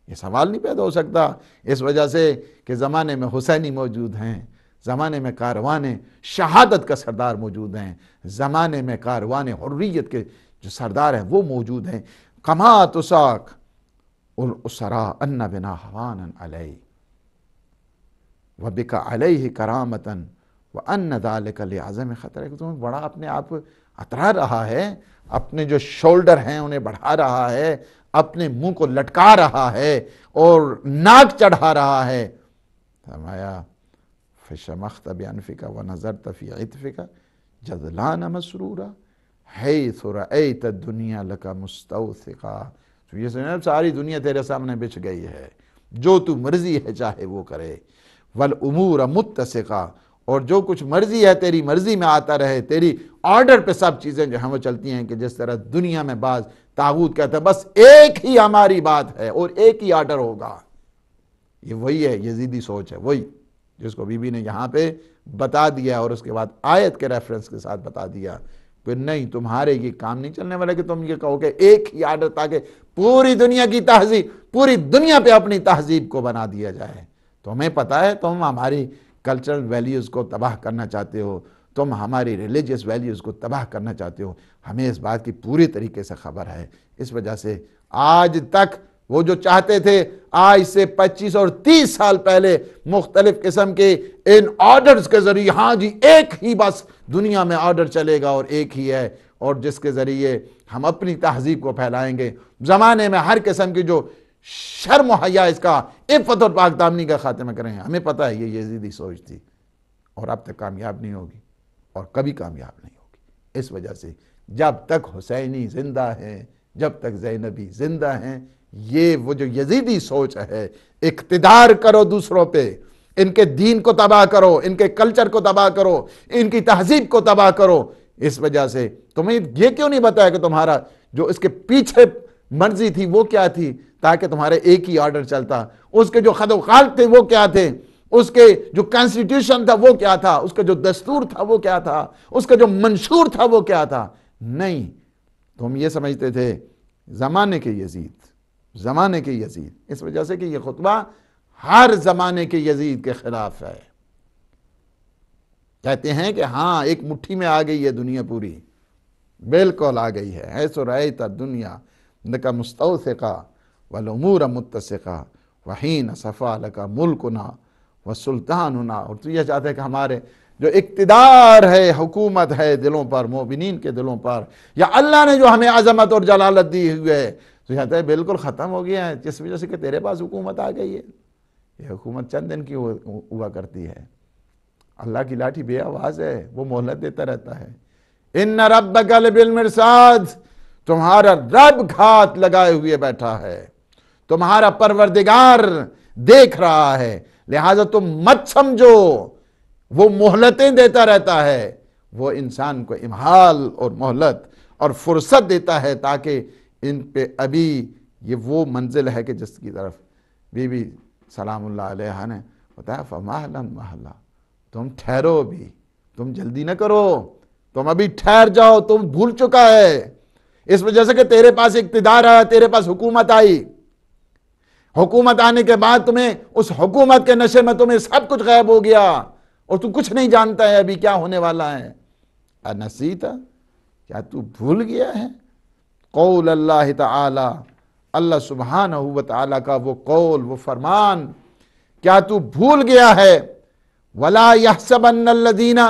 [SPEAKER 1] یہ سوال نہیں پیدا ہو سکتا۔ اس وجہ سے کہ زمانے میں حسینی موجود ہیں، زمانے میں کاروان شہادت کا سردار موجود ہیں، زمانے میں کاروان حریت کے جو سردار ہیں وہ موجود ہیں۔ کما تساک الاسرا ان بنا حوانا علیہ وبک علیہ کرامتا وان ذلک لعظم خطر۔ تمہیں بڑا اپنے آپ اترا رہا ہے، اپنے جو شولڈر ہیں انہیں بڑھا رہا ہے، اپنے منہ کو لٹکا رہا ہے اور ناک چڑھا رہا ہے۔ فرمایا فشمخت بانفک ونظرت فی عطفک جذلان مسرورا حیث رأیت الدنیا لک مستوثقا۔ تو یہ سمجھنا ساری دنیا تیرے سامنے بچھ گئی ہے، جو تو مرضی ہے چاہے وہ کرے، والامور متسقا، اور جو کچھ مرضی ہے تیری مرضی میں آتا رہے، تیری آرڈر پہ سب چیزیں جو ہیں وہ چلتی ہیں۔ کہ جس طرح دنیا میں بعض طاغوت کہتا ہے بس ایک ہی ہماری بات ہے اور ایک ہی آرڈر ہوگا، یہ وہی ہے یزیدی سوچ ہے، وہی جس کو بی بی نے یہاں پہ بتا دیا اور اس کے بعد آیت کے ریفرنس کے ساتھ بتا دیا کہ نہیں، تمہارے یہ کام نہیں چلنے والا کہ تم یہ کہو کہ ایک ہی آرڈر، تاکہ پوری دنیا کی تہذیب، پوری دنیا پہ اپنی تہذیب کو بنا دیا جائے۔ تمہیں پتہ ہے تم ہماری کلچرل ویلیوز کو تباہ کرنا چاہتے ہو، تم ہماری ریلیجیس ویلیوز کو تباہ کرنا چاہتے ہو، ہمیں اس بات کی پوری طریقے سے خبر ہے۔ اس وجہ سے آج تک وہ جو چاہتے تھے آج سے 25 اور 30 سال پہلے مختلف قسم کے ان آرڈرز کے ذریعے، ہاں جی ایک ہی بس دنیا میں آرڈر چلے گا اور ایک ہی ہے، اور جس کے ذریعے ہم اپنی تہذیب کو پھیلائیں گے، زمانے میں ہر قسم کی جو شرم و حیا، اس کا عفت اور پاک دامنی کا خاتمہ کریں۔ ہمیں پتہ ہے یہ یزیدی سوچ تھی اور اب تک کامیاب نہیں ہوگی اور کبھی کامیاب نہیں ہوگی۔ اس وجہ سے جب تک حسینی زندہ ہیں، جب تک زینبی زندہ ہیں، یہ وہ جو یزیدی سوچ ہے، اقتدار کرو دوسروں پہ، ان کے دین کو تباہ کرو، ان کے کلچر کو تباہ کرو، ان کی تہذیب کو تباہ کرو۔ اس وجہ سے تمہیں یہ کیوں نہیں بتایا کہ تمہارا جو اس کے پیچھے مرضی تھی وہ کیا تھی، تاکہ تمہارے ایک ہی آرڈر چلتا، اس کے جو خط و خال تھے وہ کیا تھے، اس کے جو کانسٹیٹیوشن تھا وہ کیا تھا، اس کا جو دستور تھا وہ کیا تھا، اس کا جو منشور تھا وہ کیا تھا۔ نہیں، تم یہ سمجھتے تھے زمانے کے یزید، زمانے کے یزید۔ اس وجہ سے کہ یہ خطبہ ہر زمانے کے یزید کے خلاف ہے۔ کہتے ہیں کہ ہاں ایک مٹھی میں آ گئی ہے دنیا پوری، بالکل آ گئی ہے. حیث رأیت الدنیا لک مستوثقا والامور متسقا وحین صفا لک ملکنا وسلطاننا. اور تو یہ چاہتے ہیں کہ ہمارے جو اقتدار ہے، حکومت ہے دلوں پر، مومنین کے دلوں پر، یا اللہ نے جو ہمیں عظمت اور جلالت دی ہوئی ہے، تو کہتے ہیں بالکل ختم ہو گیا ہے، جس وجہ سے کہ تیرے پاس حکومت آ گئی ہے. یہ حکومت چند دن کی ہوا کرتی ہے. اللہ کی لاٹھی بے آواز ہے، وہ مہلت دیتا رہتا ہے. ان ربک لبالمرصاد، تمہارا رب گھات لگائے ہوئے بیٹھا ہے، تمہارا پروردگار دیکھ رہا ہے، لہذا تم مت سمجھو. وہ مہلتیں دیتا رہتا ہے، وہ انسان کو امہال اور مہلت اور فرصت دیتا ہے تاکہ ان پہ ابھی یہ وہ منزل ہے کہ جس کی طرف بی بی سلام اللہ علیہ نے بتایا فمہلا مہلا، تم ٹھہرو بھی، تم جلدی نہ کرو، تم ابھی ٹھہر جاؤ، تم بھول چکا ہے. اس وجہ سے کہ تیرے پاس اقتدار آیا، تیرے پاس حکومت آئی، حکومت آنے کے بعد تمہیں اس حکومت کے نشے میں تمہیں سب کچھ غائب ہو گیا اور تو کچھ نہیں جانتا ہے ابھی کیا ہونے والا ہے. انسیتا، کیا تو بھول گیا ہے قول اللہ تعالی، اللہ سبحانہ و تعالی کا وہ قول، وہ فرمان، کیا تو بھول گیا ہے؟ وَلَا يَحْسَبَنَّ الَّذِينَ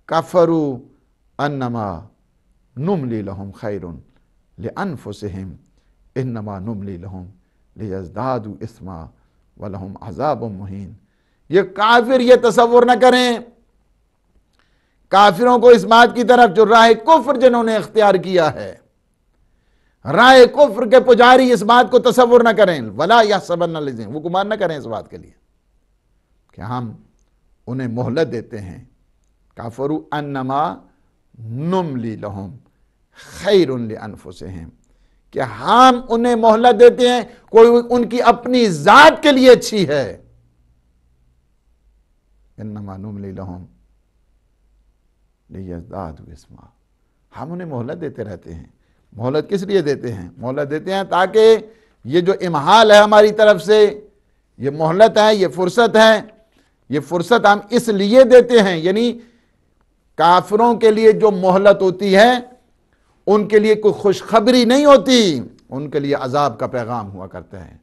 [SPEAKER 1] كَفَرُوا أَنَّمَا نُمْلِي لَهُمْ خَيْرٌ لِأَنفُسِهِمْ إِنَّمَا نُمْلِي لَهُمْ لِيَزْدَادُوا إِثْمًا وَلَهُمْ عَذَابٌ مُّهِينٌ. یہ کافر یہ تصور نہ کریں، کافروں کو اس بات کی طرف جو راہ کفر جنہوں نے اختیار کیا ہے، راہ کفر کے پجاری اس بات کو تصور نہ کریں. وَلَا يَحْسَبَنَّ الَّذِينَ، وہ گمان نہ کریں اس بات کے لیے کہ ہم انہیں مہلت دیتے ہیں. کافروا انما نملی لہم خیر لانفسہم، کہ ہم انہیں مہلت دیتے ہیں کوئی ان کی اپنی ذات کے لیے اچھی ہے. انما نملی لہم لیزدادوا اثما، ہم انہیں مہلت دیتے رہتے ہیں. مہلت کس لیے دیتے ہیں؟ مہلت دیتے ہیں تاکہ یہ جو امہال ہے ہماری طرف سے، یہ مہلت ہے، یہ فرصت ہے، یہ فرصت ہم اس لیے دیتے ہیں. یعنی کافروں کے لیے جو مہلت ہوتی ہے ان کے لیے کوئی خوشخبری نہیں ہوتی، ان کے لیے عذاب کا پیغام ہوا کرتا ہے.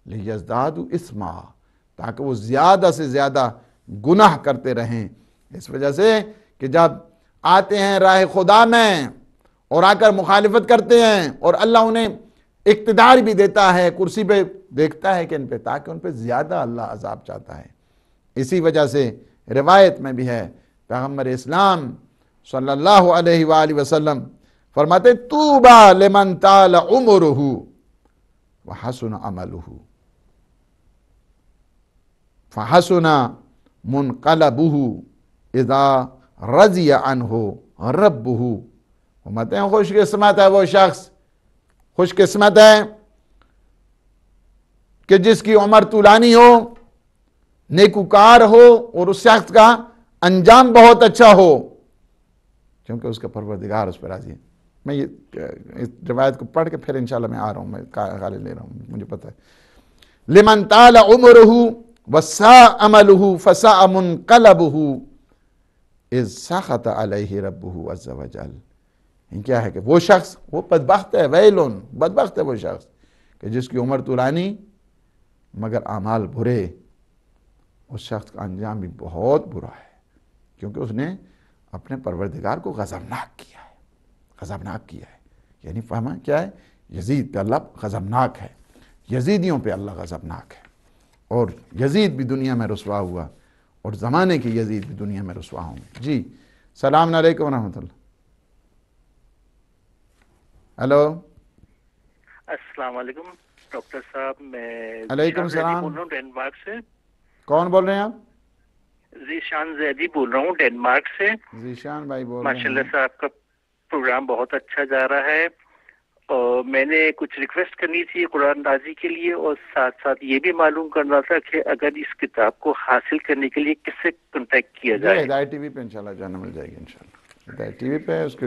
[SPEAKER 1] لیزدادوا اثما، تاکہ وہ زیادہ سے زیادہ گناہ کرتے رہیں. اس وجہ سے کہ جب آتے ہیں راہ خدا میں اور آ کر مخالفت کرتے ہیں اور اللہ انہیں اقتدار بھی دیتا ہے، کرسی پہ دیکھتا ہے کہ ان پہ، تاکہ ان پہ زیادہ اللہ عذاب چاہتا ہے. اسی وجہ سے روایت میں بھی ہے، پیغمبر اسلام صلی اللہ علیہ وآلہ وسلم فرماتے طوبی لمن طال عمرہ وحسن عملہ فحسن منقلبہ اذا رضی عنہ ربہ. فرماتے ہیں خوش قسمت ہے وہ شخص، خوش قسمت ہے کہ جس کی عمر طولانی ہو، نیکوکار ہو اور اس شخص کا انجام بہت اچھا ہو، کیونکہ اس کا پروردگار اس پر راضی ہے. میں یہ اس روایت کو پڑھ کے پھر انشاءاللہ میں آ رہا ہوں، میں غالب لے رہا ہوں، مجھے پتہ ہے. لمن طال عمرہ وساء عملہ فساء منقلبہ اذ سخط علیہ ربہ عز وجل. کیا ہے کہ وہ شخص، وہ بدبخت ہے، ویلن، بدبخت ہے وہ شخص کہ جس کی عمر طولانی مگر اعمال برے. اس شخص کا انجام بھی بہت برا ہے، کیونکہ اس نے اپنے پروردگار کو غضبناک کیا ہے، غضبناک کیا ہے. یعنی فہمہ کیا ہے؟ یزید پہ اللہ غضبناک ہے، یزیدیوں پہ اللہ غضبناک ہے، اور یزید بھی دنیا میں رسوا ہوا اور زمانے کی یزید بھی دنیا میں رسوا ہوں گے. جی السلام علیکم ورحمۃ اللہ. ہیلو
[SPEAKER 2] السلام علیکم ڈاکٹر صاحب، میں
[SPEAKER 1] علیکم السلام.
[SPEAKER 2] بول رہا ہوں ڈینمارک سے.
[SPEAKER 1] کون بول رہے ہیں آپ؟
[SPEAKER 2] ذیشان زیدی بول رہا ہوں ڈینمارک سے.
[SPEAKER 1] ذیشان بھائی بول رہے ہیں.
[SPEAKER 2] ماشاءاللہ سے آپ کا پروگرام بہت اچھا جا رہا ہے، اور میں نے کچھ ریکویسٹ کرنی تھی قرآن اندازی کے لیے، اور ساتھ ساتھ یہ بھی معلوم کرنا تھا کہ اگر اس کتاب کو حاصل کرنے کے لیے کس سے کنٹیکٹ کیا جائے.
[SPEAKER 1] ہدایت ٹی وی پہ انشاءاللہ جانا مل جائے گی. انشاءاللہ ہدایت ٹی وی پہ اس کے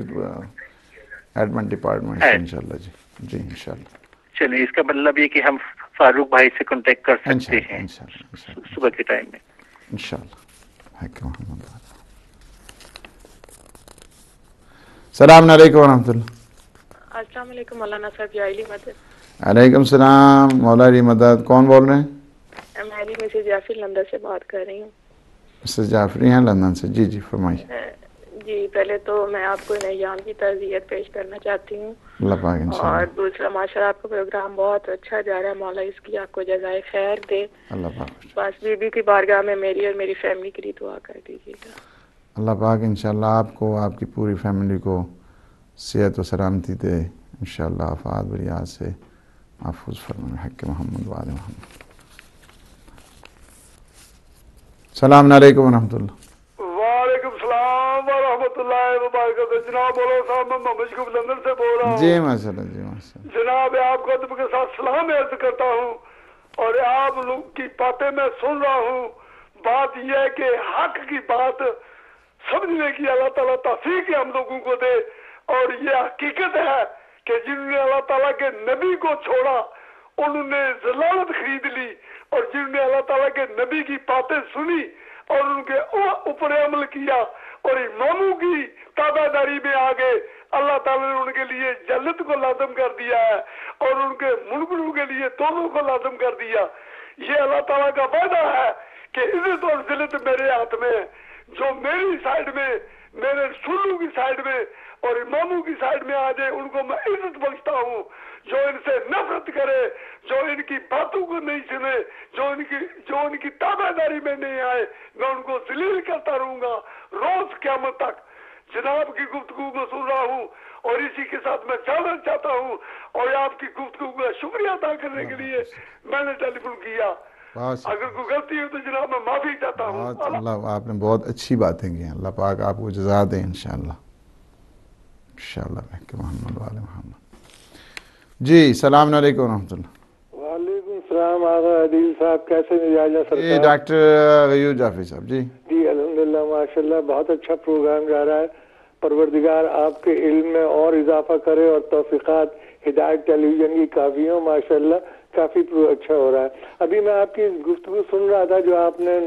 [SPEAKER 1] ایڈمن ڈپارٹمنٹ سے انشاءاللہ. جی جی انشاءاللہ.
[SPEAKER 2] چلیں، اس کا مطلب یہ کہ ہم فاروق بھائی سے کنٹیکٹ کر سکتے ہیں صبح کے ٹائم میں انشاءاللہ.
[SPEAKER 1] السلام علیکم ورحمۃ اللہ.
[SPEAKER 3] السلام علیکم مولانا صاحب. جاہلی مدد.
[SPEAKER 1] علیکم السلام مولا علی مدد. کون بول رہے ہیں؟
[SPEAKER 3] میں علی مسز جعفر لندن سے بات کر رہی ہوں.
[SPEAKER 1] مسز جعفری ہیں لندن سے. جی جی فرمائیے.
[SPEAKER 3] جی پہلے تو میں آپ کو ایام کی تعزیت پیش کرنا چاہتی ہوں.
[SPEAKER 1] اللہ پاک انشاءاللہ.
[SPEAKER 3] اور دوسرا ماشاء اللہ آپ کا پروگرام بہت اچھا جا رہا ہے. مولا اس کی آپ کو جزائے خیر دے.
[SPEAKER 1] اللہ پاک.
[SPEAKER 3] بس بی بی کی بارگاہ میں میری اور میری فیملی کے لیے دعا کر دیجیے گا. اللہ
[SPEAKER 1] پاک انشاءاللہ آپ کو آپ کی پوری فیملی کو صحت و سلامتی دے. انشاءاللہ آفات بریات سے محفوظ فرمائے حق محمد و آل محمد. السلام علیکم ورحمۃ اللہ.
[SPEAKER 4] وعلیکم السلام ورحمۃ اللہ وبرکاتہ. جناب بولو صاحب میں محمد شکوف لندن سے بول رہا ہوں.
[SPEAKER 1] جی ماشاء اللہ. جی ماشاء اللہ.
[SPEAKER 4] جناب آپ کو ادب کے ساتھ سلام عرض کرتا ہوں اور آپ لوگ کی باتیں میں سن رہا ہوں. بات یہ ہے کہ حق کی بات سمجھنے کی اللہ تعالیٰ توفیق ہم لوگوں کو دے. اور یہ حقیقت ہے کہ جنہوں نے اللہ تعالیٰ کے نبی کو چھوڑا انہوں نے ضلالت خرید لی, اور جنہوں نے اللہ تعالیٰ کے نبی کی باتیں سنی اور ان کے اوپر عمل کیا اور اماموں کی تابع داری میں آگے, اللہ تعالیٰ نے ان کے لیے جنت کو لازم کر دیا ہے اور ان کے منکروں کے لیے دونوں کو لازم کر دیا. یہ اللہ تعالیٰ کا وعدہ ہے کہ عزت اور ذلت میرے ہاتھ میں, جو میری سائڈ میں میرے رسولوں کی سائڈ میں اور اماموں کی سائڈ میں آ جائے ان کو میں عزت بخشتا ہوں. جو ان سے نفرت کرے, جو ان کی باتوں کو نہیں سنے, جو ان کی تابع داری میں نہیں آئے, میں ان کو ذلیل کرتا رہوں گا روز قیامت تک. جناب کی گفتگو کو سن رہا ہوں اور اسی کے ساتھ میں جاننا چاہتا ہوں اور آپ کی گفتگو کا شکریہ ادا کرنے کے لیے میں نے ٹیلی فون کیا. اگر کوئی غلطی ہو تو جناب میں معافی چاہتا ہوں.
[SPEAKER 1] اللہ آپ نے بہت اچھی باتیں کی ہیں. اللہ پاک آپ کو جزا دے انشاءاللہ. انشاءاللہ کہ محمد والے محمد. جی السلام علیکم ورحمۃ اللہ.
[SPEAKER 4] وعلیکم السلام. آغا عدیل صاحب کیسے مزاج ہے سرکار؟
[SPEAKER 1] جی ڈاکٹر غیور جعفری صاحب. جی
[SPEAKER 4] جی الحمدللہ ماشاءاللہ بہت اچھا پروگرام جا رہا ہے. پروردگار آپ کے علم میں اور اضافہ کرے اور توفیقات ہدایت ٹیلی ویژن کی کافی ہوں. ماشاءاللہ کافی اچھا ہو رہا ہے. ابھی میں آپ کی گفتگو سن رہا تھا جو آپ نے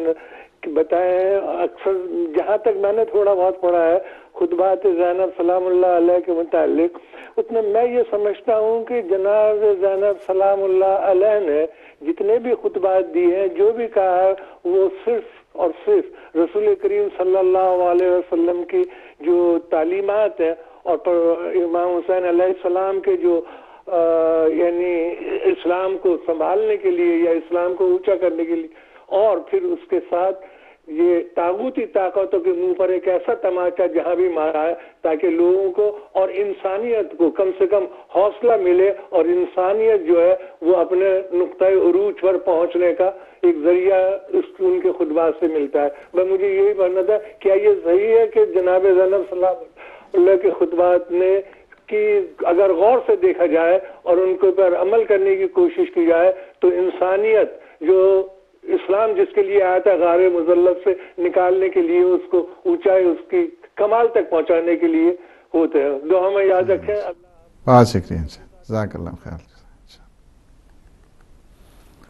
[SPEAKER 4] بتایا ہے. اکثر جہاں تک میں نے تھوڑا بہت پڑھا ہے خطبات زینب سلام اللہ علیہ کے متعلق, اتنا میں یہ سمجھتا ہوں کہ جناب زینب سلام اللہ علیہ نے جتنے بھی خطبات دی ہیں, جو بھی کہا ہے, وہ صرف اور صرف رسول کریم صلی اللہ علیہ وسلم کی جو تعلیمات ہیں اور امام حسین علیہ السلام کے جو یعنی اسلام کو سنبھالنے کے لیے یا اسلام کو اونچا کرنے کے لیے, اور پھر اس کے ساتھ یہ طاغوتی طاقتوں کے منہ پر ایک ایسا تماچا جہاں بھی مارا ہے تاکہ لوگوں کو اور انسانیت کو کم سے کم حوصلہ ملے اور انسانیت جو ہے وہ اپنے نقطۂ عروج پر پہنچنے کا ایک ذریعہ ان کے خطبات سے ملتا ہے. میں مجھے یہی پڑھنا تھا, کیا یہ صحیح ہے کہ جناب زینب صلی اللہ کے خطبات نے کہ اگر غور سے دیکھا جائے اور ان کے اوپر عمل کرنے کی کوشش کی جائے تو انسانیت جو اسلام جس کے لیے آیا تھا غار مذلت سے نکالنے کے لیے, اس کو اونچائی اس کی کمال تک پہنچانے کے لیے ہوتے ہیں. دعا میں یاد رکھیں.
[SPEAKER 1] بہت شکریہ. جزاک اللہ خیر.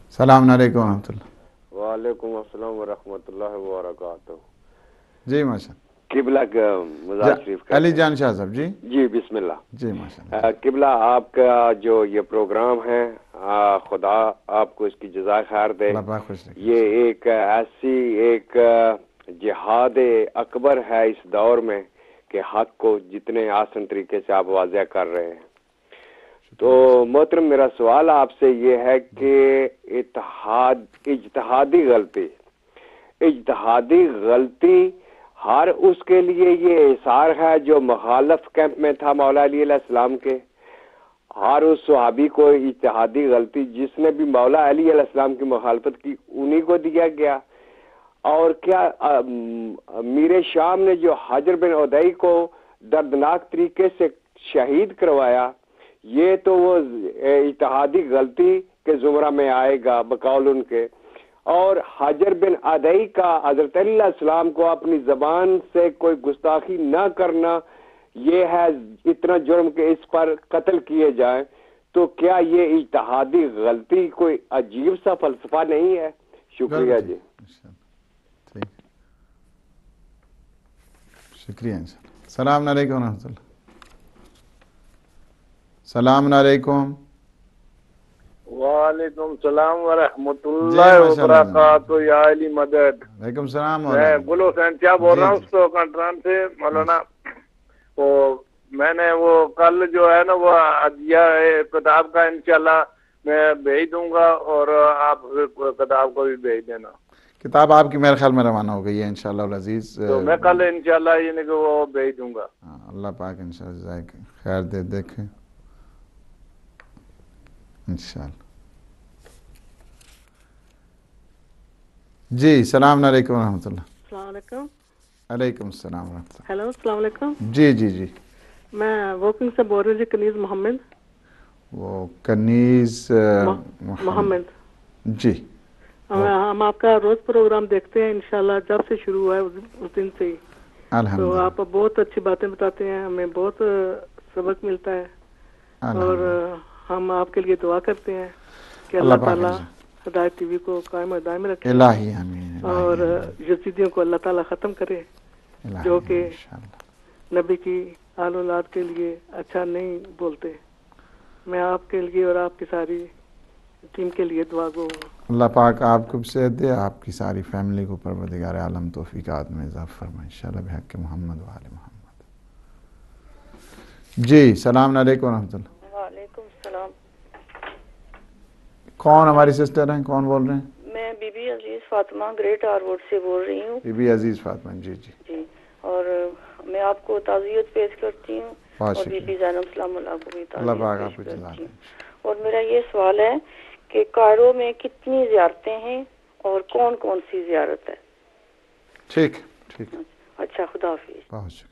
[SPEAKER 1] السلام علیکم ورحمۃ اللہ.
[SPEAKER 5] وعلیکم السلام ورحمۃ اللہ وبرکاتہ.
[SPEAKER 1] جی ماشاء اللہ.
[SPEAKER 5] قبلہ مزار شریف
[SPEAKER 1] علی جان شاہ صاحب. جی
[SPEAKER 5] جی بسم اللہ.
[SPEAKER 1] جی ماشاء اللہ.
[SPEAKER 5] قبلہ آپ کا جو یہ پروگرام ہے خدا آپ کو اس کی جزائے خیر دے. یہ ایک ایسی ایک جہاد اکبر ہے اس دور میں کہ حق کو جتنے آسان طریقے سے آپ واضح کر رہے ہیں. تو محترم میرا سوال آپ سے یہ ہے کہ اجتہادی غلطی ہر اس کے لیے یہ احسار ہے جو مخالف کیمپ میں تھا مولا علی علیہ السلام کے, ہر اس صحابی کو اجتہادی غلطی جس نے بھی مولا علی علیہ السلام کی مخالفت کی انہی کو دیا گیا, اور کیا میر شام نے جو حجر بن عدی کو دردناک طریقے سے شہید کروایا یہ تو وہ اجتہادی غلطی کے زمرہ میں آئے گا بقول ان کے, اور حجر بن عدی کا حضرت علیہ السلام کو اپنی زبان سے کوئی گستاخی نہ کرنا یہ ہے اتنا جرم کہ اس پر قتل کیے جائیں. تو کیا یہ اجتہادی غلطی کوئی عجیب سا فلسفہ نہیں ہے؟ شکریہ جی.
[SPEAKER 1] شکریہ. السلام علیکم ورحمۃ اللہ. السلام علیکم.
[SPEAKER 6] وعلیکم السلام ورحمۃ اللہ وبرکاتہ. یا علی مدد.
[SPEAKER 1] وعلیکم السلام.
[SPEAKER 6] میں گل حسین کیا بول رہا ہوں تو کنٹران سے. مولانا وہ میں نے وہ کل جو ہے نا وہ عدیہ کتاب کا انشاءاللہ میں بھیج دوں گا اور آپ کتاب کو بھی بھیج دینا.
[SPEAKER 1] کتاب آپ کی میرے خیال میں روانہ ہو گئی ہے انشاءاللہ العزیز.
[SPEAKER 6] تو میں کل انشاءاللہ یہ کہ وہ بھیج دوں گا.
[SPEAKER 1] اللہ پاک انشاءاللہ خیر دے دیکھیں انشاءاللہ. جی السلام علیکم ورحمۃ اللہ.
[SPEAKER 7] السلام علیکم.
[SPEAKER 1] علیکم السلام ورحمۃ اللہ.
[SPEAKER 7] ہیلو السلام علیکم.
[SPEAKER 1] جی جی جی
[SPEAKER 7] میں واکنگ سے بول رہی ہوں جی. کنیز محمد.
[SPEAKER 1] وہ کنیز
[SPEAKER 7] محمد
[SPEAKER 1] جی.
[SPEAKER 7] ہم آپ کا روز پروگرام دیکھتے ہیں انشاءاللہ جب سے شروع ہوا ہے اس دن سے ہی. تو آپ بہت اچھی باتیں بتاتے ہیں, ہمیں بہت سبق ملتا ہے اور ہم آپ کے لیے دعا کرتے ہیں کہ اللہ تعالیٰ ہدایت ٹی وی کو قائم و دائم رکھے
[SPEAKER 1] الہی آمین
[SPEAKER 7] اور یزیدیوں کو اللہ تعالیٰ ختم کرے جو کہ نبی کی آل اولاد کے لیے اچھا نہیں بولتے. میں آپ کے لیے اور آپ کی ساری ٹیم کے لیے دعا گو ہوں.
[SPEAKER 1] اللہ پاک آپ کو صحت دے, آپ کی ساری فیملی کو پروردگار عالم توفیقات میں اضافہ فرمائے انشاءاللہ بحق محمد و آل محمد. جی السلام علیکم ورحمۃ اللہ.
[SPEAKER 8] وعلیکم السلام.
[SPEAKER 1] کون ہماری سسٹر ہیں, کون بول رہے ہیں؟
[SPEAKER 8] میں بی بی عزیز فاطمہ گریٹ آرورڈ سے بول رہی ہوں.
[SPEAKER 1] بی بی عزیز فاطمہ جی جی
[SPEAKER 8] جی. اور میں آپ کو تعزیت پیش کرتی ہوں اور بی بی زینب السلام اللہ کو بھی تعزیت پیش کرتی ہوں. اور میرا یہ سوال ہے کہ کائرو میں کتنی زیارتیں ہیں اور کون کون سی زیارت ہے؟
[SPEAKER 1] ٹھیک ٹھیک.
[SPEAKER 8] اچھا خدا حافظ.
[SPEAKER 1] بہت شکریہ.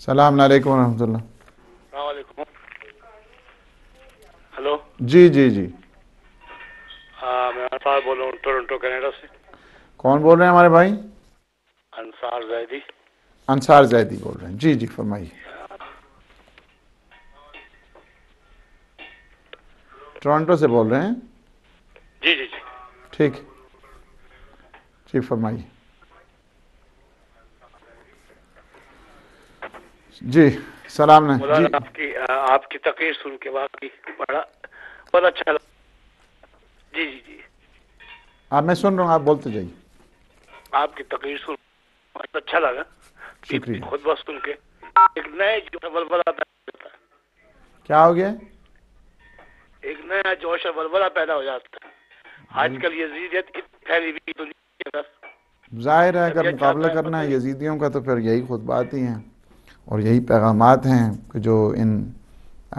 [SPEAKER 1] السلام علیکم ورحمۃ اللہ.
[SPEAKER 9] السلام علیکم. ہلو
[SPEAKER 1] جی جی جی.
[SPEAKER 9] میں انصار بول رہا ہوں ٹورنٹو کینیڈا سے.
[SPEAKER 1] کون بول رہے ہیں ہمارے بھائی؟
[SPEAKER 9] انصار زیدی.
[SPEAKER 1] انصار زیدی بول رہے ہیں. جی جی فرمائیے. ٹورنٹو سے بول رہے ہیں؟
[SPEAKER 9] جی جی جی.
[SPEAKER 1] ٹھیک جی فرمائیے. جی سلام
[SPEAKER 9] جی. آپ کی تقریر سن کے واقعی بڑا اچھا لگا. جی جی جی.
[SPEAKER 1] آپ میں سن رہا ہوں, آپ بولتے جائیے.
[SPEAKER 9] آپ کی تقریر سن بہت اچھا لگا.
[SPEAKER 1] شکریہ.
[SPEAKER 9] خود بس سن کے ایک نئے ولولہ پیدا.
[SPEAKER 1] کیا ہو گیا؟
[SPEAKER 9] ایک نیا جوش اور ولولہ پیدا ہو جاتا ہے. آج کل یزیدیت پھیلی ہوئی دنیا کے اندر
[SPEAKER 1] ظاہر ہے اگر مقابلہ کرنا ہے یزیدیوں کا تو پھر یہی خطبات ہی ہیں اور یہی پیغامات ہیں کہ جو ان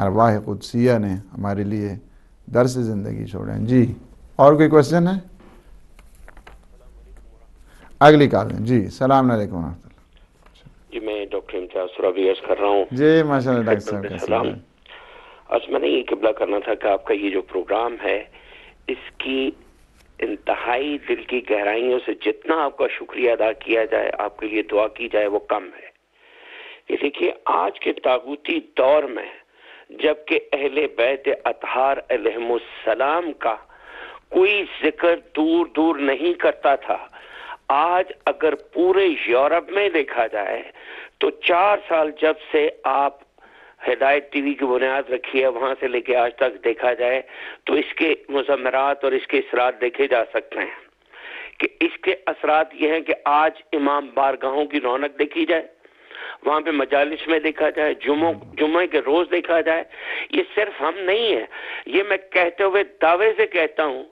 [SPEAKER 1] ارواح قدسیہ نے ہمارے لیے درس زندگی چھوڑے ہیں. جی اور کوئی کوشچن ہے؟ اگلی کال ہے. جی السلام علیکم ورحمۃ اللہ.
[SPEAKER 10] جی میں ڈاکٹر امتیاز سرابی عرض کر رہا ہوں.
[SPEAKER 1] جی ماشاء اللہ ڈاکٹر صاحب
[SPEAKER 10] السلام. آج میں نے یہ قبلہ کرنا تھا کہ آپ کا یہ جو پروگرام ہے اس کی انتہائی دل کی گہرائیوں سے جتنا آپ کا شکریہ ادا کیا جائے, آپ کے لیے دعا کی جائے وہ کم ہے. یہ دیکھیے آج کے طاغوتی دور میں جبکہ اہل بیت اطہار علیہم السلام کا کوئی ذکر دور دور نہیں کرتا تھا, آج اگر پورے یورپ میں دیکھا جائے تو 4 سال جب سے آپ ہدایت ٹی وی کی بنیاد رکھی ہے وہاں سے لے کے آج تک دیکھا جائے تو اس کے مضمرات اور اس کے اثرات دیکھے جا سکتے ہیں کہ اس کے اثرات یہ ہیں کہ آج امام بارگاہوں کی رونق دیکھی جائے, وہاں پہ مجالس میں دیکھا جائے, جمعے کے روز دیکھا جائے. یہ صرف ہم نہیں ہیں, یہ میں کہتے ہوئے دعوے سے کہتا ہوں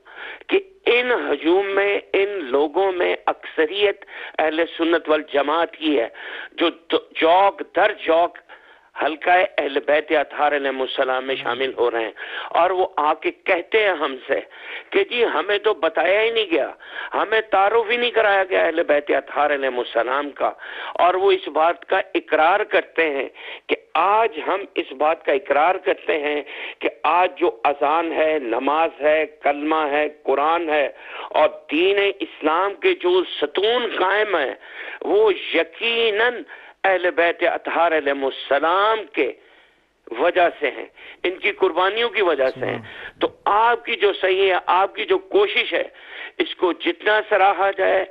[SPEAKER 10] کہ ان ہجوم میں ان لوگوں میں اکثریت اہل سنت والجماعت کی ہے جو جوک در جوک حلقہ اہل بیت اطہار علیہ السلام میں شامل ہو رہے ہیں اور وہ آ کے کہتے ہیں ہم سے کہ جی ہمیں تو بتایا ہی نہیں گیا, ہمیں تعارف ہی نہیں کرایا گیا اہل بیت اطہار علیہ السلام کا. اور وہ اس بات کا اقرار کرتے ہیں کہ آج ہم اس بات کا اقرار کرتے ہیں کہ آج جو اذان ہے, نماز ہے, کلمہ ہے, قرآن ہے اور دین اسلام کے جو ستون قائم ہیں وہ یقیناً اہل بیت اطہار علیہ السلام کے وجہ سے ہیں, ان کی قربانیوں کی وجہ سے ہیں. تو آپ کی جو صحیح ہے, آپ کی جو کوشش ہے, اس کو جتنا سراہا جائے,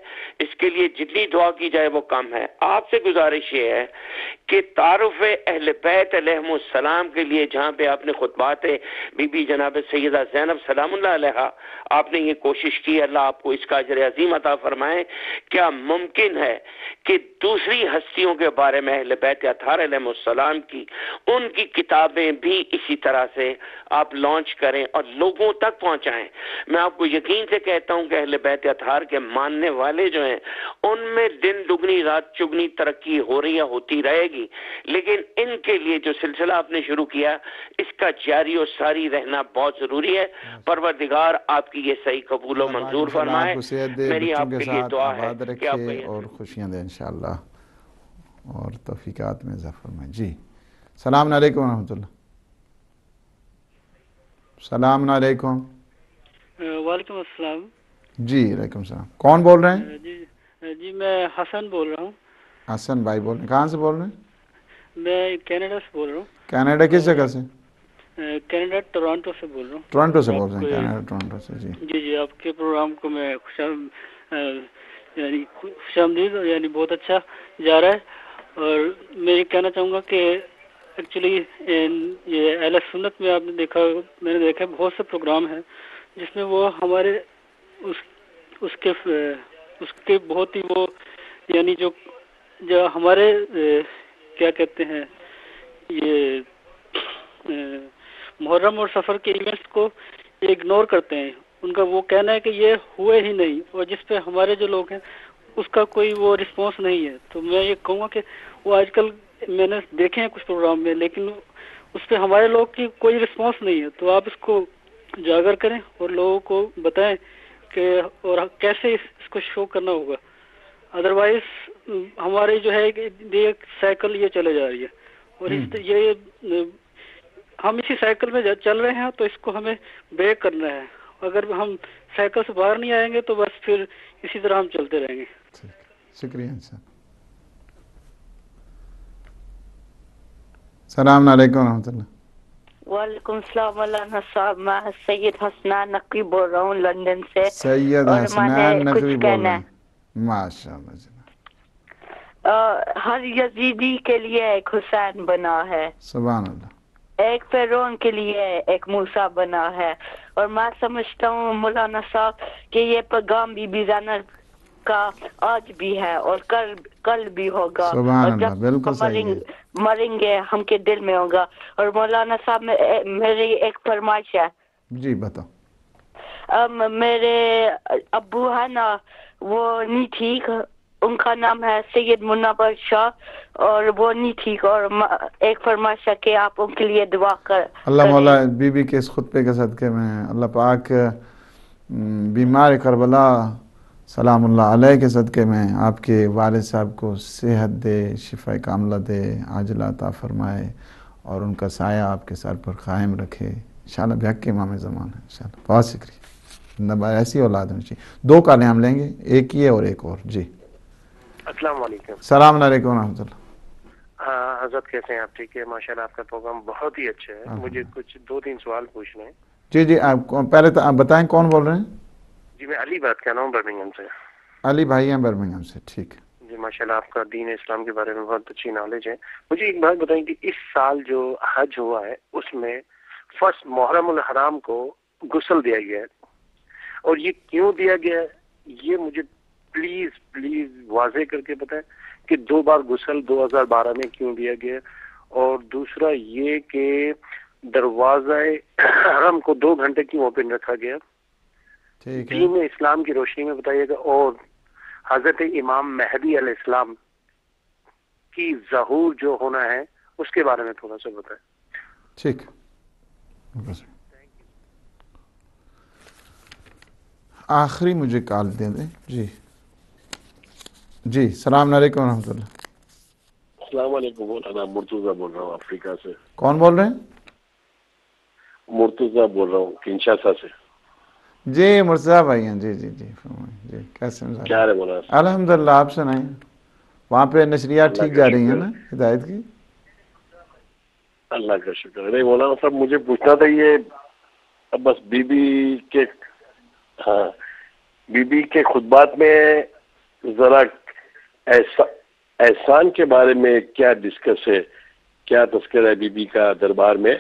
[SPEAKER 10] اس کے لیے جتنی دعا کی جائے وہ کم ہے. آپ سے گزارش یہ ہے کہ تعارف اہل بیت علیہم السلام کے لیے جہاں پہ آپ نے خطبات بی بی جناب سیدہ زینب سلام اللہ علیہا آپ نے یہ کوشش کی، اللہ آپ کو اس کا اجر عظیم عطا فرمائے، کیا ممکن ہے کہ دوسری ہستیوں کے بارے میں اہل بیت اطہار علیہم السلام کی ان کی کتابیں بھی اسی طرح سے آپ لانچ کریں اور لوگوں تک پہنچائیں؟ میں آپ کو یقین سے کہتا ہوں کہ اہل بیت اطہار کے ماننے والے جو ہیں ان میں دن دگنی رات چگنی ترقی ہو رہی ہے، ہوتی رہے گی، لیکن ان کے لیے جو سلسلہ آپ نے شروع کیا اس کا جاری و ساری رہنا بہت ضروری ہے۔ پروردگار آپ کی یہ صحیح قبول و منظور فرمائے۔ میری آپ کے لیے دعا ہے کہ آپ
[SPEAKER 1] اور خوشیاں دیں انشاءاللہ اور توفیقات میں اضافہ فرمائے۔ جی السلام علیکم ورحمۃ اللہ۔ السلام علیکم۔
[SPEAKER 11] وعلیکم السلام۔
[SPEAKER 1] جی وعلیکم السلام، کون بول رہے ہیں؟
[SPEAKER 11] جی میں حسن بول رہا ہوں۔
[SPEAKER 1] حسن بھائی بول رہے ہیں، کہاں سے بول رہے ہیں؟
[SPEAKER 11] میں کینیڈا سے بول رہا ہوں۔
[SPEAKER 1] کینیڈا کس جگہ سے؟
[SPEAKER 11] کینیڈا ٹورانٹو سے بول رہا ہوں۔
[SPEAKER 1] ٹورانٹو سے بول رہے ہیں، کینیڈا ٹورانٹو سے۔ جی
[SPEAKER 11] جی جی آپ کے پروگرام کو میں خوش آمدید، یعنی بہت اچھا جا رہا ہے، اور میں یہ کہنا چاہوں گا کہ ایکچولی یہ اہل سنت میں آپ نے دیکھا، میں نے دیکھا بہت سے پروگرام ہیں جس میں وہ ہمارے اس کے بہت ہی وہ یعنی جو ہمارے کیا کہتے ہیں یہ محرم اور سفر کے ایونٹس کو اگنور کرتے ہیں، ان کا وہ کہنا ہے کہ یہ ہوئے ہی نہیں، اور جس پہ ہمارے جو لوگ ہیں اس کا کوئی وہ رسپانس نہیں ہے۔ تو میں یہ کہوں گا کہ وہ آج کل میں نے دیکھے ہیں کچھ پروگرام میں، لیکن اس پہ ہمارے لوگ کی کوئی رسپانس نہیں ہے۔ تو آپ اس کو اجاگر کریں اور لوگوں کو بتائیں کہ اور کیسے اس کو شو کرنا ہوگا، ادروائز ہمارے جو ہے ایک سائیکل یہ چلے جا رہی ہے، اور یہ ہم اسی سائیکل میں چل رہے ہیں، تو اس کو ہمیں بریک کرنا ہے۔ اگر ہم سائیکل سے باہر نہیں آئیں گے تو بس پھر اسی طرح ہم چلتے رہیں گے۔
[SPEAKER 1] شکریہ سر۔ السلام علیکم ورحمۃ اللہ۔
[SPEAKER 12] وعلیکم السلام مولانا صاحب، میں سید حسنان نقوی بول رہا ہوں لندن سے۔
[SPEAKER 1] سید حسنان نقوی بول رہے ہیں، ماشاء اللہ جناب۔
[SPEAKER 12] ہر یزیدی کے لیے ایک حسین بنا ہے،
[SPEAKER 1] سبحان اللہ،
[SPEAKER 12] ایک فرعون کے لیے ایک موسیٰ بنا ہے، اور میں سمجھتا ہوں مولانا صاحب کہ یہ پیغام بی بی زینب کا آج بھی ہے اور کل بھی ہوگا، اور جب مریں گے ہم کے دل میں ہوگا۔ اور مولانا صاحب میری ایک فرمائش ہے۔
[SPEAKER 1] جی بتاؤ۔
[SPEAKER 12] میرے ابو ہے نا وہ نہیں ٹھیک، ان کا نام ہے سید منور شاہ، اور وہ نہیں ٹھیک، اور ایک فرمائش ہے کہ آپ ان کے لیے دعا کر۔
[SPEAKER 1] اللہ مولا بی بی کے اس خطبے کے صدقے میں اللہ پاک بیمار کربلا سلام اللہ علیہ کے صدقے میں آپ کے والد صاحب کو صحت دے، شفا کاملہ دے، عاجلہ عطا فرمائے، اور ان کا سایہ آپ کے سر پر قائم رکھے انشاءاللہ بحق کے امام زمان ہے انشاءاللہ۔ بہت شکریہ، ایسی اولاد ہونی چاہیے۔ دو کالیں ہم لیں گے، ایک یہ اور ایک اور۔ جی
[SPEAKER 13] السلام علیکم۔
[SPEAKER 1] السلام علیکم ورحمۃ اللہ۔
[SPEAKER 13] حضرت کیسے ہیں آپ؟ ٹھیک ہے ماشاءاللہ، آپ کا پروگرام بہت ہی اچھا ہے۔ مجھے کچھ 2-3 سوال پوچھنے ہیں۔
[SPEAKER 1] جی جی آپ پہلے تو آپ بتائیں کون بول رہے ہیں؟
[SPEAKER 13] جی میں علی بات کر رہا ہوں برمنگھم سے۔
[SPEAKER 1] علی بھائی ہیں برمنگھم سے، ٹھیک ہے
[SPEAKER 13] جی ماشاءاللہ، آپ کا دین اسلام کے بارے میں بہت اچھی نالج ہے۔ مجھے ایک بات بتائیں کہ اس سال جو حج ہوا ہے اس میں فرسٹ محرم الحرام کو غسل دیا گیا ہے، اور یہ کیوں دیا گیا ہے یہ مجھے پلیز واضح کر کے بتائیں کہ 2 بار غسل 2012 میں کیوں دیا گیا، اور دوسرا یہ کہ دروازہ حرم کو 2 گھنٹے کیوں اوپن رکھا گیا، دین اسلام کی روشنی میں بتائیے گا، اور حضرت امام مہدی علیہ السلام کی ظہور جو ہونا ہے اس کے بارے میں تھوڑا سا بتائیں۔
[SPEAKER 1] ٹھیک، آخری مجھے کال دے دیں۔ جی جی السلام علیکم ورحمۃ اللہ۔
[SPEAKER 14] السلام علیکم مولانا، مرتضیٰ بول رہا ہوں افریقہ سے۔
[SPEAKER 1] کون بول رہے ہیں؟
[SPEAKER 14] مرتضیٰ بول رہا ہوں کنشاسا سے۔
[SPEAKER 1] جی مرتضیٰ بھائی ہیں، جی جی جی جی کیسے ہیں؟
[SPEAKER 14] کیا ہے مولانا؟
[SPEAKER 1] الحمدللہ، آپ سنائیں، وہاں پہ نشریات ٹھیک جا رہی ہیں نا ہدایت کی؟
[SPEAKER 14] اللہ کا شکر ہے۔ نہیں مولانا صاحب مجھے پوچھنا تھا، یہ اب بس بی بی کے خطبات میں ذرا احسان کے بارے میں کیا ڈسکس ہے، کیا تذکرہ ہے بی بی کا دربار میں؟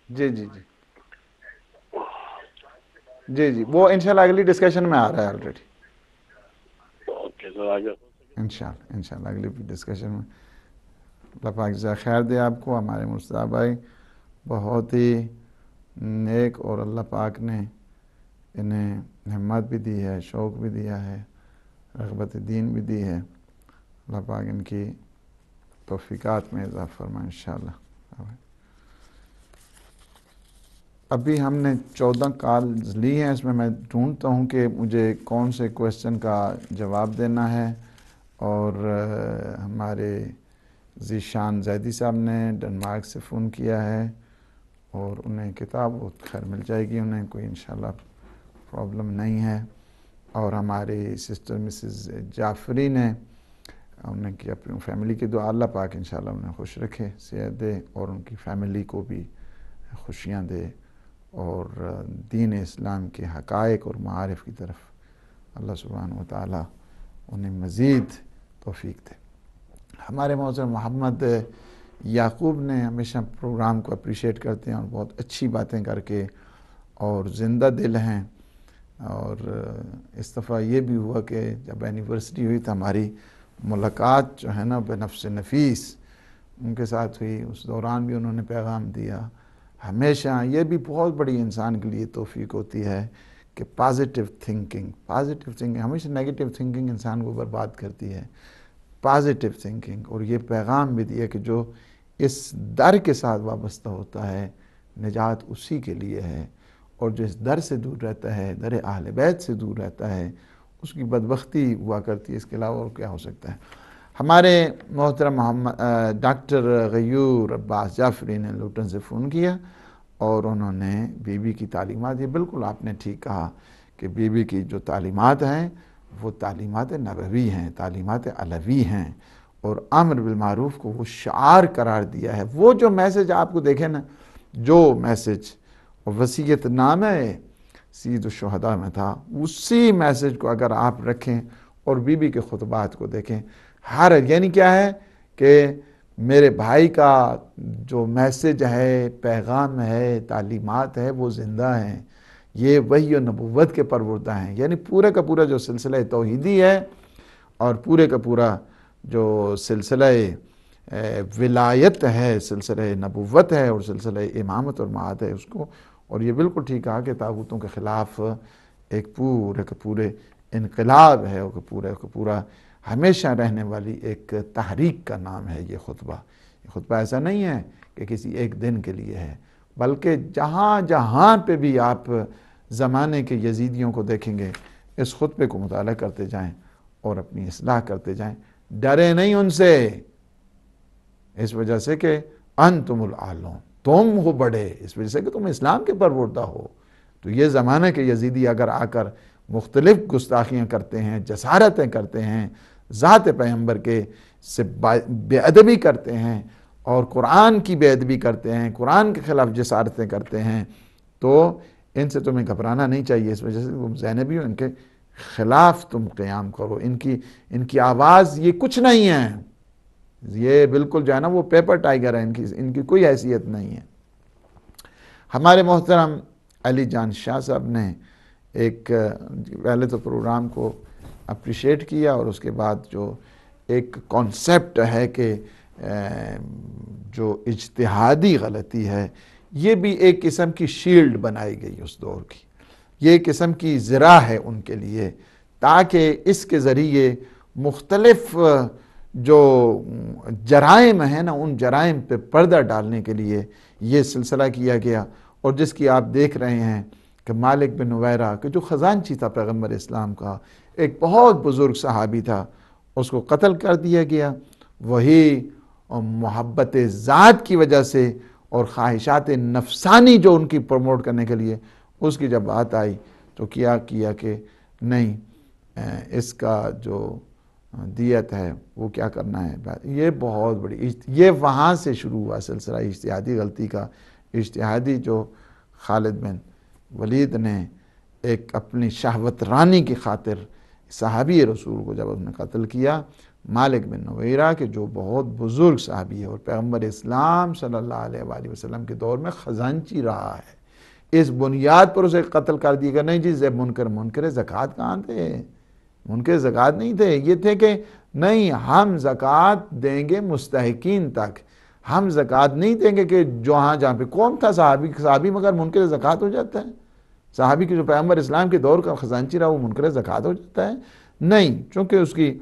[SPEAKER 1] جی جی جی جی جی وہ انشاءاللہ اگلی ڈسکشن میں آ رہا ہے آلریڈی.
[SPEAKER 14] اوکے سر، آگے
[SPEAKER 1] انشاءاللہ اگلی ڈسکشن میں. اللہ پاک جزا خیر دے آپ کو. ہمارے مصطفیٰ بھائی بہت ہی نیک، اور اللہ پاک نے انہیں ہمت بھی دی ہے، شوق بھی دیا ہے، رغبت دین بھی دی ہے. اللہ پاک ان کی توفیقات میں اضافہ فرمائے انشاءاللہ. ابھی ہم نے 14 کالز لی ہیں. اس میں ڈھونڈتا ہوں کہ مجھے کون سے کویسچن کا جواب دینا ہے. اور ہمارے ذیشان زیدی صاحب نے ڈنمارک سے فون کیا ہے، اور انہیں کتاب خیر مل جائے گی، انہیں کوئی انشاءاللہ پرابلم نہیں ہے. اور ہماری سسٹر مسز جعفری نے انہیں کی اپنی فیملی کی دعا، اللہ پاک انشاءاللہ انہیں خوش رکھے، صحت دے، اور ان کی فیملی کو بھی خوشیاں دے، اور دین اسلام کے حقائق اور معارف کی طرف اللہ سبحانہ و تعالی انہیں مزید توفیق دے. ہمارے محترم محمد یعقوب نے ہمیشہ پروگرام کو اپریشیٹ کرتے ہیں، اور بہت اچھی باتیں کر کے، اور زندہ دل ہیں. اور اس دفعہ یہ بھی ہوا کہ جب اینیورسری ہوئی تو ہماری ملاقات جو ہے نا بنفس نفیس ان کے ساتھ ہوئی. اس دوران بھی انہوں نے پیغام دیا. ہمیشہ یہ بھی بہت بڑی انسان کے لیے توفیق ہوتی ہے کہ پازیٹیو تھنکنگ، ہمیشہ نیگیٹیو تھنکنگ انسان کو برباد کرتی ہے. پازیٹیو تھنکنگ، اور یہ پیغام بھی دیا کہ جو اس در کے ساتھ وابستہ ہوتا ہے نجات اسی کے لیے ہے، اور جو اس در سے دور رہتا ہے، در اہل بیت سے دور رہتا ہے، اس کی بدبختی ہوا کرتی ہے. اس کے علاوہ اور کیا ہو سکتا ہے. ہمارے محترم ڈاکٹر غیور عباس جعفری نے لوٹن سے فون کیا، اور انہوں نے بی بی کی تعلیمات، یہ بالکل آپ نے ٹھیک کہا کہ بی بی کی جو تعلیمات ہیں وہ تعلیمات نبوی ہیں، تعلیمات علوی ہیں، اور امر بالمعروف کو وہ شعار قرار دیا ہے. وہ جو میسج آپ کو دیکھیں نا، جو میسج وصیت نامہ سید الشہداء میں تھا، اسی میسج کو اگر آپ رکھیں اور بی بی کے خطبات کو دیکھیں، یعنی کیا ہے کہ میرے بھائی کا جو میسج ہے، پیغام ہے، تعلیمات ہے، وہ زندہ ہیں. یہ وحی و نبوت کے پروردہ ہیں. یعنی پورے کا پورا جو سلسلہ توحیدی ہے، اور پورے کا پورا جو سلسلہ ولایت ہے، سلسلہ نبوت ہے، اور سلسلہ امامت اور معاد ہے اس کو. اور یہ بالکل ٹھیک کہا کہ طاغوتوں کے خلاف ایک پورے کے پورے انقلاب ہے، اور پورے کا پورا ہمیشہ رہنے والی ایک تحریک کا نام ہے یہ خطبہ. یہ خطبہ ایسا نہیں ہے کہ کسی ایک دن کے لیے ہے، بلکہ جہاں جہاں پہ بھی آپ زمانے کے یزیدیوں کو دیکھیں گے، اس خطبے کو مطالعہ کرتے جائیں اور اپنی اصلاح کرتے جائیں. ڈرے نہیں ان سے، اس وجہ سے کہ انتم الاعلون، تم ہو بڑے، اس وجہ سے کہ تم اسلام کے پروردہ ہو. تو یہ زمانے کے یزیدی اگر آ کر مختلف گستاخیاں کرتے ہیں، جسارتیں کرتے ہیں، ذات پیغمبر کے سے بے ادبی کرتے ہیں، اور قرآن کی بے ادبی کرتے ہیں، قرآن کے خلاف جسارتیں کرتے ہیں، تو ان سے تمہیں گھبرانا نہیں چاہیے. اس وجہ سے تم زینبی ہو، ان کے خلاف تم قیام کرو. ان کی آواز یہ کچھ نہیں ہے، یہ بالکل جو ہے نا وہ پیپر ٹائگر ہے، ان کی کوئی حیثیت نہیں ہے. ہمارے محترم علی جان شاہ صاحب نے ایک پہلے تو پروگرام کو اپریشیٹ کیا، اور اس کے بعد جو ایک کانسیپٹ ہے کہ جو اجتہادی غلطی ہے، یہ بھی ایک قسم کی شیلڈ بنائی گئی اس دور کی. یہ ایک قسم کی ذرا ہے ان کے لیے، تاکہ اس کے ذریعے مختلف جو جرائم ہیں نا، ان جرائم پہ پردہ ڈالنے کے لیے یہ سلسلہ کیا گیا. اور جس کی آپ دیکھ رہے ہیں کہ مالک بن نویرہ کہ جو خزانچی تھا پیغمبر اسلام کا، ایک بہت بزرگ صحابی تھا، اس کو قتل کر دیا گیا. وہی محبت ذات کی وجہ سے اور خواہشات نفسانی جو ان کی پروموٹ کرنے کے لیے، اس کی جب بات آئی تو کیا کہ نہیں، اس کا جو دیت ہے وہ کیا کرنا ہے. یہ بہت بڑی، یہ وہاں سے شروع ہوا سلسلہ اجتہادی غلطی کا. اجتہادی جو خالد بن ولید نے ایک اپنی شہوت رانی کی خاطر صحابی رسول کو جب اس نے قتل کیا، مالک بن نویرہ کہ جو بہت بزرگ صحابی ہے اور پیغمبر اسلام صلی اللہ علیہ وآلہ وسلم کے دور میں خزانچی رہا ہے، اس بنیاد پر اسے قتل کر دیا گیا۔ نہیں جی زیب منکر زکوٰۃ کہاں تھے؟ منکر زکوٰۃ نہیں تھے، یہ تھے کہ نہیں ہم زکوٰۃ دیں گے مستحقین تک، ہم زکوٰۃ نہیں دیں گے کہ جہاں پہ کون تھا صحابی مگر منکر زکوٰۃ ہو جاتا ہے؟ صحابی کی جو پیغمبر اسلام کے دور کا خزانچی رہا وہ منکر زکوٰۃ ہو جاتا ہے؟ نہیں، چونکہ اس کی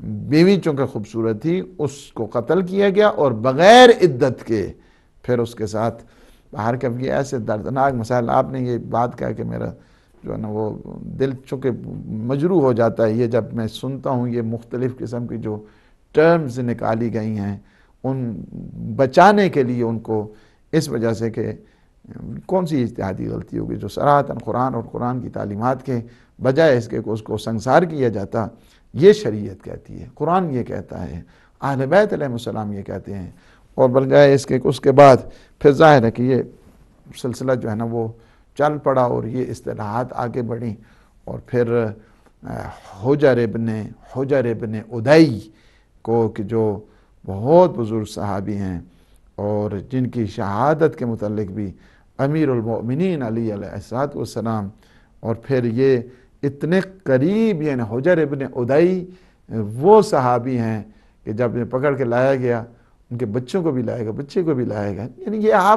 [SPEAKER 1] بیوی چونکہ خوبصورت تھی اس کو قتل کیا گیا اور بغیر عدت کے پھر اس کے ساتھ باہر کب گیا۔ ایسے دردناک مسائل، آپ نے یہ بات کہا کہ میرا جو ہے نا وہ دل چونکہ مجروح ہو جاتا ہے یہ جب میں سنتا ہوں یہ مختلف قسم کی جو ٹرمز نکالی گئی ہیں ان بچانے کے لیے ان کو، اس وجہ سے کہ کون سی اجتہادی غلطی ہوگی جو صراحتاً قرآن اور قرآن کی تعلیمات کے بجائے اس کے اس کو سنسار کیا جاتا۔ یہ شریعت کہتی ہے، قرآن یہ کہتا ہے، اہل بیت علیہ السلام یہ کہتے ہیں، اور بلجائے اس کے اس کے بعد پھر ظاہر ہے کہ یہ سلسلہ جو ہے نا وہ چل پڑا اور یہ اصطلاحات آگے بڑھیں، اور پھر حجر ابن ادئی کو کہ جو بہت بزرگ صحابی ہیں اور جن کی شہادت کے متعلق بھی امیر المؤمنین علی علیہ السلام، اور پھر یہ اتنے قریب یعنی حجر ابن ادئی وہ صحابی ہیں کہ جب انہیں پکڑ کے لایا گیا ان کے بچوں کو بھی لائے گا، بچے کو بھی لائے گا، یعنی یہ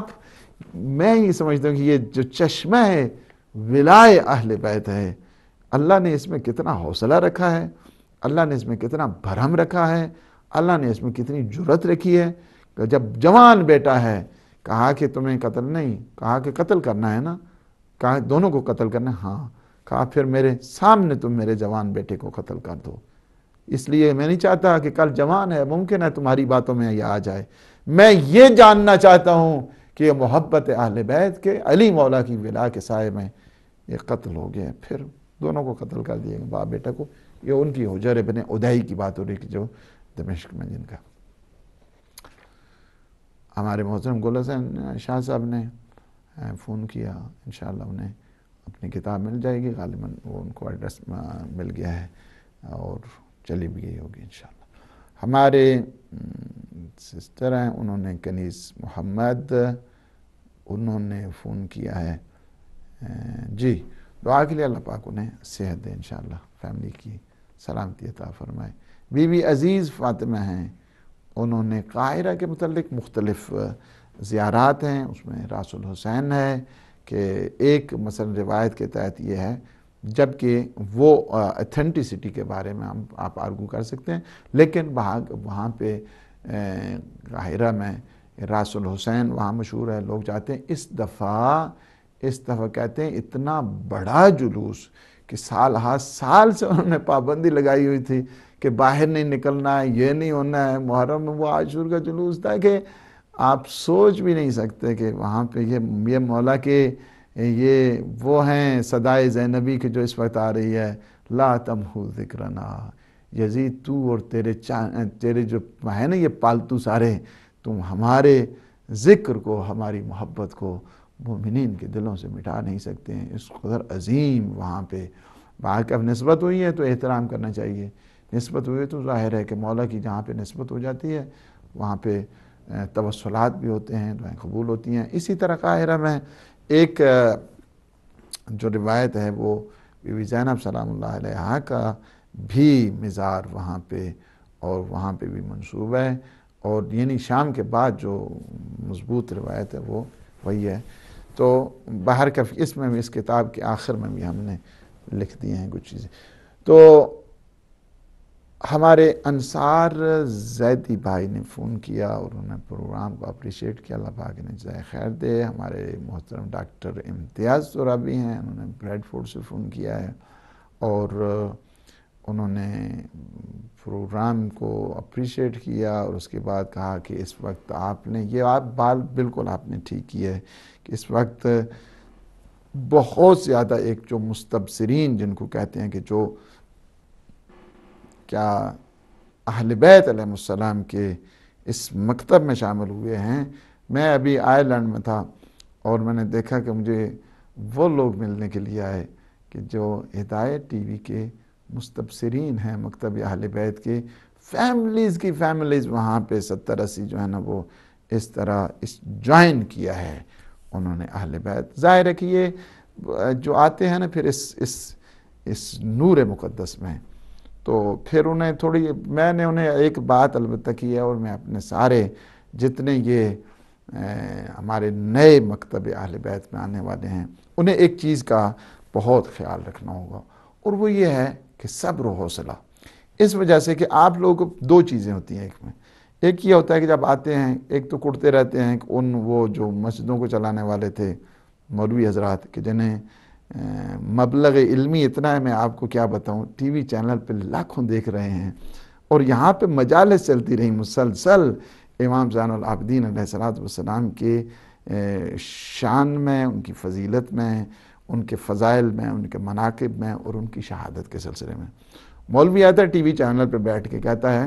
[SPEAKER 1] میں یہ سمجھتا ہوں کہ یہ جو چشمہ ہے ولائے اہل بیت ہے، اللہ نے اس میں کتنا حوصلہ رکھا ہے، اللہ نے اس میں کتنا بھرم رکھا ہے، اللہ نے اس میں کتنی جرت رکھی ہے کہ جب جوان بیٹا ہے کہا کہ تمہیں قتل نہیں، کہا کہ قتل کرنا ہے نا، کہا دونوں کو قتل کرنا ہے، ہاں، کہا پھر میرے سامنے تم میرے جوان بیٹے کو قتل کر دو، اس لیے میں نہیں چاہتا کہ کل جوان ہے ممکن ہے تمہاری باتوں میں یہ آ جائے، میں یہ جاننا چاہتا ہوں کہ یہ محبت اہل بیت کے علی مولا کی ولا کے سائے میں یہ قتل ہو گیا، پھر دونوں کو قتل کر دیا باپ بیٹا کو۔ یہ ان کی حجر ابن ادئی کی بات ہو رہی کہ جو دمشق میں جن کا ہمارے محترم گل حسین شاہ صاحب نے فون کیا، انشاءاللہ انہیں اپنی کتاب مل جائے گی، غالباً وہ ان کو ایڈریس مل گیا ہے اور چلی بھی گئی ہوگی انشاءاللہ۔ ہمارے سسٹر ہیں انہوں نے کنیز محمد انہوں نے فون کیا ہے، جی دعا کے لیے اللہ پاک انہیں صحت دے انشاءاللہ، فیملی کی سلامتی عطا فرمائے۔ بی بی عزیز فاطمہ ہیں، انہوں نے قاہرہ کے متعلق مختلف زیارات ہیں، اس میں راس الحسین ہے کہ ایک مثلا روایت کے تحت یہ ہے، جبکہ وہ ایتھنٹسٹی کے بارے میں آپ آرگو کر سکتے ہیں، لیکن وہاں پہ قاہرہ میں راس الحسین وہاں مشہور ہے، لوگ جاتے ہیں۔ اس دفعہ کہتے ہیں اتنا بڑا جلوس کہ سال سے انہوں نے پابندی لگائی ہوئی تھی کہ باہر نہیں نکلنا ہے، یہ نہیں ہونا ہے۔ محرم میں وہ عاشور کا جلوس تھا کہ آپ سوچ بھی نہیں سکتے کہ وہاں پہ یہ مولا کے یہ وہ ہیں صدائے زینبی کی جو اس وقت آ رہی ہے، لا تمحو ذکرنا یزید، تو اور تیرے جو ہے نا یہ پالتو سارے، تم ہمارے ذکر کو ہماری محبت کو مومنین کے دلوں سے مٹا نہیں سکتے ہیں۔ اس قدر عظیم وہاں پہ باہر کی اب نسبت ہوئی ہے تو احترام کرنا چاہیے، نسبت ہوئی تو ظاہر ہے کہ مولا کی جہاں پہ نسبت ہو جاتی ہے وہاں پہ توسلات بھی ہوتے ہیں، دعائیں قبول ہوتی ہیں۔ اسی طرح قاہرہ میں ایک جو روایت ہے وہ بی بی زینب سلام اللہ علیہا کا بھی مزار وہاں پہ اور وہاں پہ بھی منسوب ہے، اور یعنی شام کے بعد جو مضبوط روایت ہے وہ وہی ہے۔ تو باہر کا اس میں بھی اس کتاب کے آخر میں بھی ہم نے لکھ دیے ہیں کچھ چیزیں۔ تو ہمارے انصار زیدی بھائی نے فون کیا اور انہوں نے پروگرام کو اپریشیٹ کیا، اللہ پاک انہیں جزائے خیر دے۔ ہمارے محترم ڈاکٹر امتیاز زورابی ہیں، انہوں نے بریڈ فورڈ سے فون کیا ہے اور انہوں نے پروگرام کو اپریشیٹ کیا، اور اس کے بعد کہا کہ اس وقت آپ نے یہ بات بالکل آپ نے ٹھیک کی ہے کہ اس وقت بہت زیادہ ایک جو مستبصرین جن کو کہتے ہیں کہ جو کیا اہل بیت علیہ السلام کے اس مکتب میں شامل ہوئے ہیں۔ میں ابھی آئرلینڈ میں تھا اور میں نے دیکھا کہ مجھے وہ لوگ ملنے کے لیے آئے کہ جو ہدایت ٹی وی کے مستبصرین ہیں مکتب اہل بیت کے، فیملیز کی فیملیز وہاں پہ 70-80 جو ہے نا وہ اس طرح جوائن کیا ہے انہوں نے اہل بیت. ظاہر ہے کہ یہ جو آتے ہیں نا پھر اس نور مقدس میں، تو پھر انہیں تھوڑی، میں نے انہیں ایک بات البتہ کی ہے، اور میں اپنے سارے جتنے یہ ہمارے نئے مکتب اہل بیت میں آنے والے ہیں انہیں ایک چیز کا بہت خیال رکھنا ہوگا، اور وہ یہ ہے کہ صبر و حوصلہ. اس وجہ سے کہ آپ لوگ 2 چیزیں ہوتی ہیں ایک میں. ایک یہ ہوتا ہے کہ جب آتے ہیں ایک تو کڑتے رہتے ہیں کہ وہ جو مسجدوں کو چلانے والے تھے مولوی حضرات کہ جنہیں مبلغ علمی اتنا ہے، میں آپ کو کیا بتاؤں، ٹی وی چینل پہ لاکھوں دیکھ رہے ہیں، اور یہاں پہ مجالس چلتی رہی مسلسل امام زین العابدین علیہ السلام کے شان میں، ان کی فضیلت میں، ان کے فضائل میں، ان کے مناقب میں، اور ان کی شہادت کے سلسلے میں. مولوی آتا ہے ٹی وی چینل پہ بیٹھ کے کہتا ہے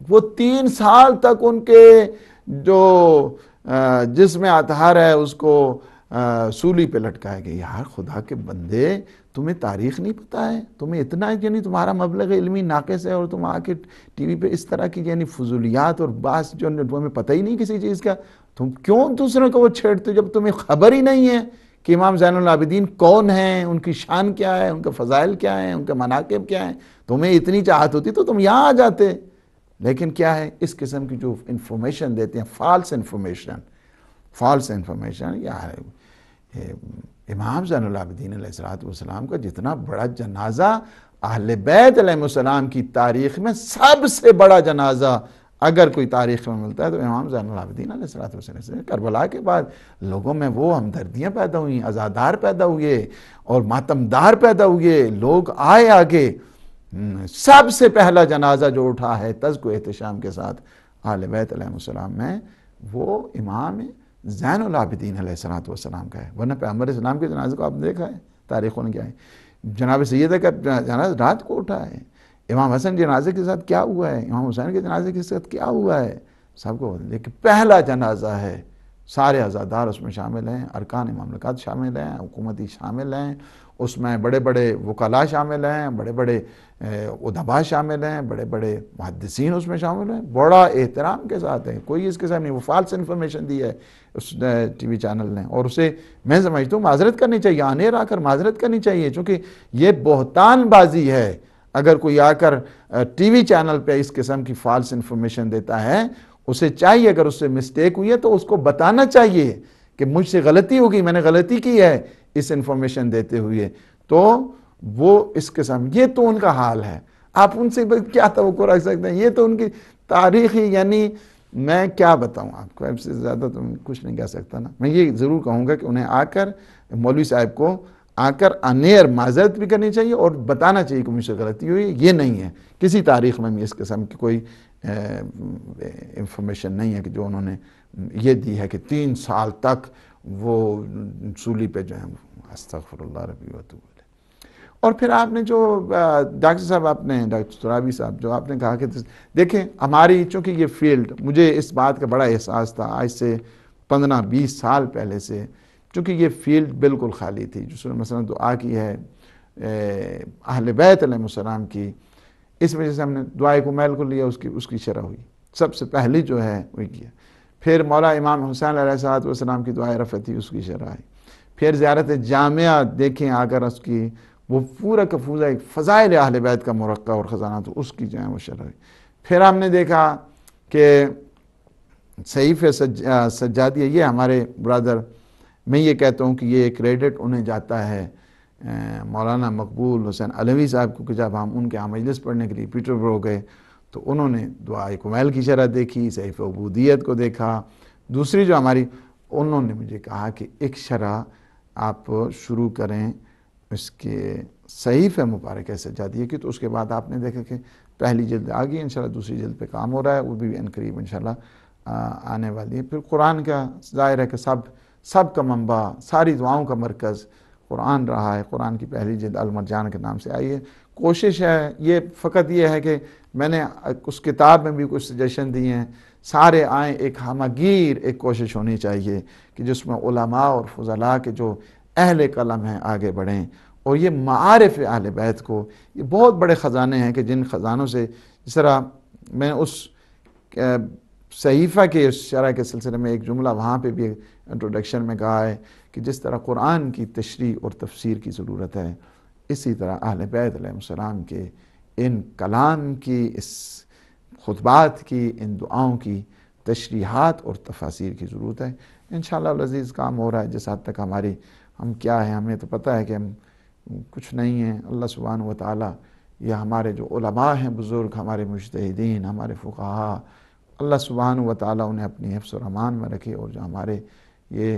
[SPEAKER 1] وہ 3 سال تک ان کے جو جسم اطہار ہے اس کو سولی پہ لٹکائے گئے. یار خدا کے بندے، تمہیں تاریخ نہیں پتہ ہے؟ تمہیں اتنا ہے کہ نہیں تمہارا مبلغ علمی ناقص ہے، اور تم آ کے ٹی وی پہ اس طرح کی یعنی فضولیات اور باس جو تمہیں پتہ ہی نہیں کسی چیز کا، تم کیوں دوسروں کو وہ چھیڑتے جب تمہیں خبر ہی نہیں ہے کہ امام زین العابدین کون ہیں، ان کی شان کیا ہے، ان کے فضائل کیا ہیں، ان کے مناقب کیا ہیں. تمہیں اتنی چاہت ہوتی تو تم یہاں آ جاتے. لیکن کیا ہے، اس قسم کی جو انفارمیشن دیتے ہیں، فالس انفارمیشن یا امام زین العابدین علیہ السلام کا جتنا بڑا جنازہ اہل بیت علیہ السلام کی تاریخ میں سب سے بڑا جنازہ اگر کوئی تاریخ میں ملتا ہے تو امام زین العابدین علیہ السلام. کربلا کے بعد لوگوں میں وہ ہمدردیاں پیدا ہوئیں، عزادار پیدا ہوئے اور ماتمدار پیدا ہوئے، لوگ آئے آگے. سب سے پہلا جنازہ جو اٹھا ہے تزک و احتشام کے ساتھ اہل بیت علیہ السلام میں وہ امام زین العابدین علیہ السلام کا ہے. ورنہ پیغمبر اسلام کے جنازے کو آپ نے دیکھا ہے تاریخوں نے کیا ہے. جناب سیدہ کا جنازہ رات کو اٹھا ہے. امام حسن جنازے کے ساتھ کیا ہوا ہے، امام حسین کے جنازے کے ساتھ کیا ہوا ہے، سب کو. لیکن پہلا جنازہ ہے، سارے عزادار اس میں شامل ہیں، ارکان مملکت شامل ہیں، حکومتی شامل ہیں، اس میں بڑے بڑے وکلاء شامل ہیں، بڑے بڑے ادباء شامل ہیں، بڑے بڑے محدثین اس میں شامل ہیں، بڑا احترام کے ساتھ ہیں. کوئی اس کے ساتھ نہیں. وہ فالس انفارمیشن دی ہے اس ٹی وی چینل نے، اور اسے میں سمجھتا ہوں معذرت کرنی چاہیے، آنے آ کر معذرت کرنی چاہیے، چونکہ یہ بہتان بازی ہے. اگر کوئی آ کر ٹی وی چینل پہ اس قسم کی فالس انفارمیشن دیتا ہے، اسے چاہیے اگر اس سے مسٹیک ہوئی ہے تو اس کو بتانا چاہیے کہ مجھ سے غلطی ہوگی، میں نے غلطی کی ہے اس انفارمیشن دیتے ہوئے. تو وہ اس قسم، یہ تو ان کا حال ہے. آپ ان سے کیا توقع رکھ سکتے ہیں؟ یہ تو ان کی تاریخی، یعنی میں کیا بتاؤں آپ کو، اب سے زیادہ تو کچھ نہیں کہہ سکتا نا. میں یہ ضرور کہوں گا کہ انہیں آ کر مولوی صاحب کو آ کر انیر معذرت بھی کرنی چاہیے اور بتانا چاہیے کہ مجھ سے غلطی ہوئی. یہ نہیں ہے کسی تاریخ میں بھی اس قسم کی کوئی انفارمیشن نہیں ہے کہ جو انہوں نے یہ دی ہے کہ 3 سال تک وہ سولی پہ جو ہے. استغفر اللہ ربی و اتوب الیہ. اور پھر آپ نے جو ڈاکٹر صاحب، آپ نے ڈاکٹر ترابی صاحب جو آپ نے کہا کہ دیکھیں ہماری چونکہ یہ فیلڈ، مجھے اس بات کا بڑا احساس تھا آج سے 15-20 سال پہلے سے، چونکہ یہ فیلڈ بالکل خالی تھی. جو مثلا دعا کی ہے اہل بیت علیہ السلام کی، اس وجہ سے ہم نے دعائے کمیل کو لیا، اس کی شرح ہوئی سب سے پہلی جو ہے وہی کیا. پھر مولا امام حسین علیہ السلام کی دعائے رفعت تھی، اس کی شرح آئی. پھر زیارت جامعہ دیکھیں آگر اس کی وہ پورا کفوزہ ایک فضائل اہل بیت کا مرقع اور خزانہ تو اس کی جو ہے وہ شرح ہوئی. پھر ہم نے دیکھا کہ صحیفہ سجادیہ، یہ ہمارے برادر، میں یہ کہتا ہوں کہ یہ کریڈٹ انہیں جاتا ہے مولانا مقبول حسین علوی صاحب کو، کہ جب ہم ان کے ہاں مجلس پڑھنے کے لیے پیٹر برو گئے تو انہوں نے دعائے کمیل کی شرح دیکھی، صحیفہ عبودیت کو دیکھا. دوسری جو ہماری، انہوں نے مجھے کہا کہ ایک شرح آپ شروع کریں اس کے صحیفہ مبارکہ سجادیہ کی. تو اس کے بعد آپ نے دیکھا کہ پہلی جلد آ گئی، انشاءاللہ دوسری جلد پہ کام ہو رہا ہے، وہ بھی ان قریب انشاءاللہ آنے والی ہے. پھر قرآن کا ظاہر ہے کہ سب کا منبع، ساری دعاؤں کا مرکز قرآن رہا ہے. قرآن کی پہلی جلد المرجان کے نام سے آئی ہے. کوشش ہے، یہ فقط یہ ہے کہ میں نے اس کتاب میں بھی کچھ سجیشن دی ہیں، سارے آئیں، ایک ہمگیر ایک کوشش ہونی چاہیے کہ جس میں علماء اور فضلاء کے جو اہل قلم ہیں آگے بڑھیں. اور یہ معارف اہل بیت کو، یہ بہت بڑے خزانے ہیں کہ جن خزانوں سے جس طرح میں اس صحیفہ کے شرح کے سلسلے میں ایک جملہ وہاں پہ بھی انٹروڈکشن میں کہا ہے کہ جس طرح قرآن کی تشریح اور تفسیر کی ضرورت ہے، اسی طرح اہل بیت علیہ السلام کے ان کلام کی، اس خطبات کی، ان دعاؤں کی تشریحات اور تفاسیر کی ضرورت ہے۔ انشاءاللہ العزیز کام ہو رہا ہے، جس حد تک ہم کیا ہیں، ہمیں تو پتہ ہے کہ ہم کچھ نہیں ہیں۔ اللہ سبحانہ و تعالیٰ یا ہمارے جو علماء ہیں بزرگ، ہمارے مجتہدین، ہمارے فقہاء، اللہ سبحانہ و تعالیٰ انہیں اپنی حفظ و امان میں رکھے، اور جو ہمارے یہ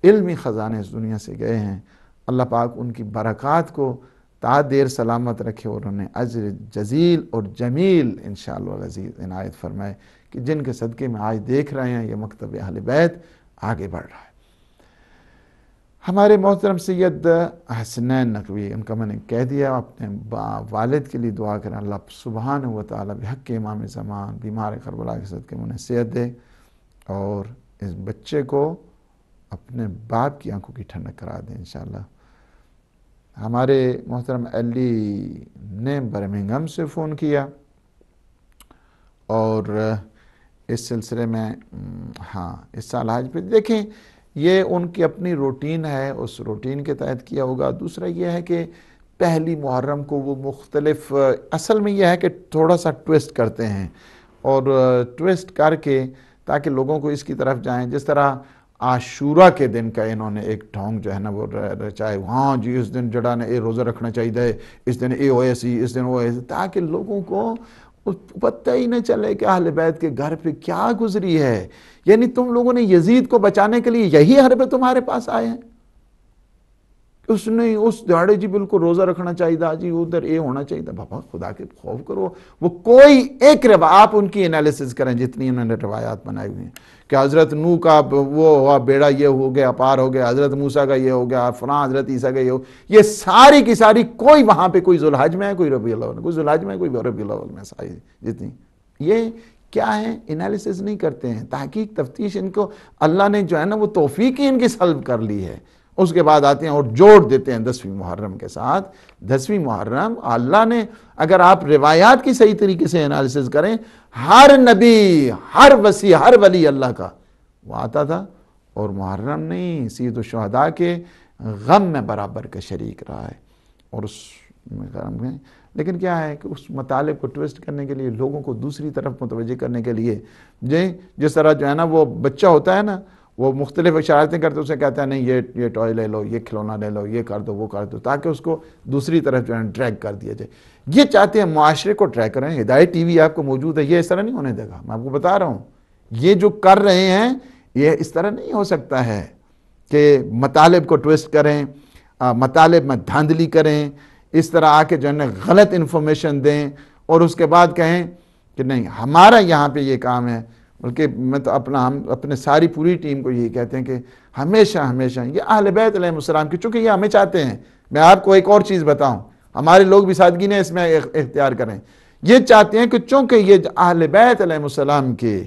[SPEAKER 1] علمی خزانے اس دنیا سے گئے ہیں، اللہ پاک ان کی برکات کو تا دیر سلامت رکھے، اور انہیں اجر جزیل اور جمیل انشاءاللہ العزیز عنایت فرمائے، کہ جن کے صدقے میں آج دیکھ رہے ہیں یہ مکتب اہل بیت آگے بڑھ رہا ہے۔ ہمارے محترم سید حسنین نقوی، ان کا میں نے کہہ دیا، اپنے والد کے لیے دعا کریں، اللہ سبحانہ و تعالیٰ بحق امام زمان بیمار کربلا کے صدقے میں انہیں صحت دے، اور اس بچے کو اپنے باپ کی آنکھوں کی ٹھنڈک کرا دیں انشاءاللہ۔ ہمارے محترم علی نے برمنگھم سے فون کیا، اور اس سلسلے میں اس سال حج پہ دیکھیں، یہ ان کی اپنی روٹین ہے، اس روٹین کے تحت کیا ہوگا۔ دوسرا یہ ہے کہ پہلی محرم کو وہ مختلف، اصل میں یہ ہے کہ تھوڑا سا ٹویسٹ کرتے ہیں، اور ٹویسٹ کر کے تاکہ لوگوں کو اس کی طرف جائیں، جس طرح عاشورہ کے دن کا انہوں نے ایک ڈھونگ جو ہے نا وہ رچائے، ہاں جی اس دن جڑا نے اے روزہ رکھنا چاہیے، اس دن اے ہوئے سی، اس دن وہ ایسی، تاکہ لوگوں کو پتہ ہی نہ چلے کہ اہل بیت کے گھر پہ کیا گزری ہے۔ یعنی تم لوگوں نے یزید کو بچانے کے لیے یہی حربے تمہارے پاس آئے ہیں، اس نے اس دیہڑے جی بالکل روزہ رکھنا چاہیے تھا جی، ادھر اے ہونا چاہیے تھا۔ بابا خدا کے خوف کرو، وہ کوئی ایک آپ ان کی انالیسز کریں جتنی انہوں نے روایات بنائی ہوئی ہیں کہ حضرت نوح کا وہ ہوا بیڑا یہ ہو گیا، پار ہو گیا، حضرت موسیٰ کا یہ ہو گیا، فلاں حضرت عیسیٰ کا یہ ہو، یہ ساری کی ساری کوئی وہاں پہ کوئی ذوالحج میں ہے، کوئی ربیع الاول میں، کوئی ذوالحج میں ہے، کوئی ربیع الاول میں، ساری جتنی یہ کیا ہے انالیسز نہیں کرتے ہیں، تحقیق تفتیش ان کو اللہ نے جو ہے نا وہ توفیق ہی ان کی سلب کر لی ہے۔ اس کے بعد آتے ہیں اور جوڑ دیتے ہیں 10ویں محرم کے ساتھ۔ 10ویں محرم اللہ نے، اگر آپ روایات کی صحیح طریقے سے انالیسز کریں، ہر نبی، ہر وصی، ہر ولی اللہ کا وہ آتا تھا، اور محرم نہیں، سید الشہداء کے غم میں برابر کا شریک رہا ہے، اور اس غم میں لیکن کیا ہے کہ اس مطالب کو ٹویسٹ کرنے کے لیے، لوگوں کو دوسری طرف متوجہ کرنے کے لیے، جس طرح جو ہے نا وہ بچہ ہوتا ہے نا، وہ مختلف اشارتیں کرتے اسے کہتا ہے نہیں یہ ٹوائے لے لو، یہ کھلونا لے لو، یہ کر دو، وہ کر دو، تاکہ اس کو دوسری طرف جو ہے ڈریگ کر دیا جائے۔ یہ چاہتے ہیں معاشرے کو ٹریک کریں۔ ہدایت ٹی وی آپ کو موجود ہے، یہ اس طرح نہیں ہونے دے گا، میں آپ کو بتا رہا ہوں۔ یہ جو کر رہے ہیں یہ اس طرح نہیں ہو سکتا ہے کہ مطالب کو ٹویسٹ کریں، مطالب میں دھاندلی کریں، اس طرح آ کے جو ہے غلط انفارمیشن دیں، اور اس کے بعد کہیں کہ نہیں ہمارا یہاں پہ یہ کام ہے۔ بلکہ میں تو ہم اپنے ساری پوری ٹیم کو یہی کہتے ہیں کہ ہمیشہ یہ اہل بیت علیہ السلام کی، چونکہ یہ ہمیں چاہتے ہیں۔ میں آپ کو ایک اور چیز بتاؤں، ہمارے لوگ بھی سادگی نے اس میں اختیار کریں، یہ چاہتے ہیں کہ چونکہ یہ اہل بیت علیہ السلام کے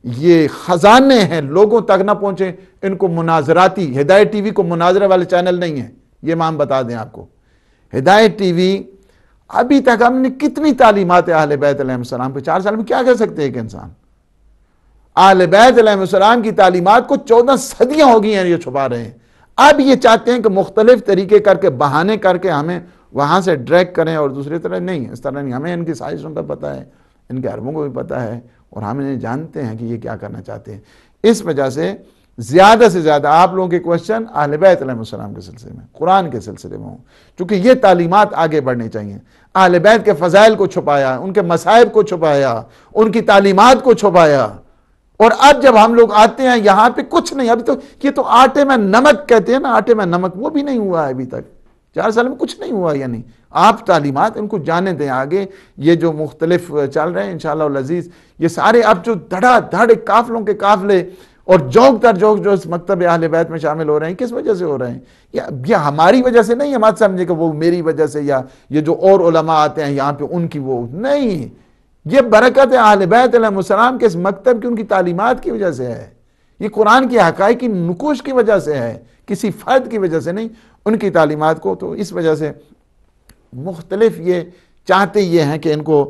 [SPEAKER 1] یہ خزانے ہیں لوگوں تک نہ پہنچے، ان کو مناظراتی، ہدایت ٹی وی کو مناظرے والے چینل نہیں ہیں، یہ میں بتا دیں آپ کو۔ ہدایت ٹی وی ابھی تک ہم نے کتنی تعلیمات اہل بیت علیہ السلام پہ 4 سال میں کیا کہہ سکتے ہیں ایک انسان؟ اہل بیت علیہ السلام کی تعلیمات کو 14 صدیاں ہو گئی ہیں یہ چھپا رہے ہیں۔ اب یہ چاہتے ہیں کہ مختلف طریقے کر کے، بہانے کر کے ہمیں وہاں سے ڈریک کریں، اور دوسری طرح نہیں، اس طرح نہیں۔ ہمیں ان کی سائزوں کا پتہ ہے، ان کے حربوں کو بھی پتہ ہے، اور ہم انہیں جانتے ہیں کہ یہ کیا کرنا چاہتے ہیں۔ اس وجہ سے زیادہ سے زیادہ آپ لوگوں کے کوشچن اہل بیت علیہ السلام کے سلسلے میں، قرآن کے سلسلے میں ہوں، چونکہ یہ تعلیمات آگے بڑھنی چاہیے۔ اہل بیت کے فضائل کو چھپایا، ان کے مصائب کو چھپایا، ان کی تعلیمات کو چھپایا، اور اب جب ہم لوگ آتے ہیں یہاں پہ کچھ نہیں، ابھی تو یہ تو آٹے میں نمک کہتے ہیں نا، آٹے میں نمک، وہ بھی نہیں ہوا ہے ابھی تک، 4 سال میں کچھ نہیں ہوا۔ یعنی آپ تعلیمات ان کو جانے دیں آگے، یہ جو مختلف چل رہے ہیں انشاءاللہ العزیز، یہ سارے اب جو دھڑا دھڑ قافلوں کے قافلے اور جوک در جوک جو اس مکتب اہل بیت میں شامل ہو رہے ہیں، کس وجہ سے ہو رہے ہیں؟ یہ ہماری وجہ سے نہیں، ہم سمجھے کہ وہ میری وجہ سے، یا یہ جو اور علماء آتے ہیں یہاں پہ ان کی، وہ نہیں، یہ برکت اہل بیت علیہ السلام کے اس مکتب کی، ان کی تعلیمات کی وجہ سے ہے، یہ قرآن کی حقائق کی نقوش کی وجہ سے ہے، کسی فرد کی وجہ سے نہیں، ان کی تعلیمات کو۔ تو اس وجہ سے مختلف یہ چاہتے یہ ہیں کہ ان کو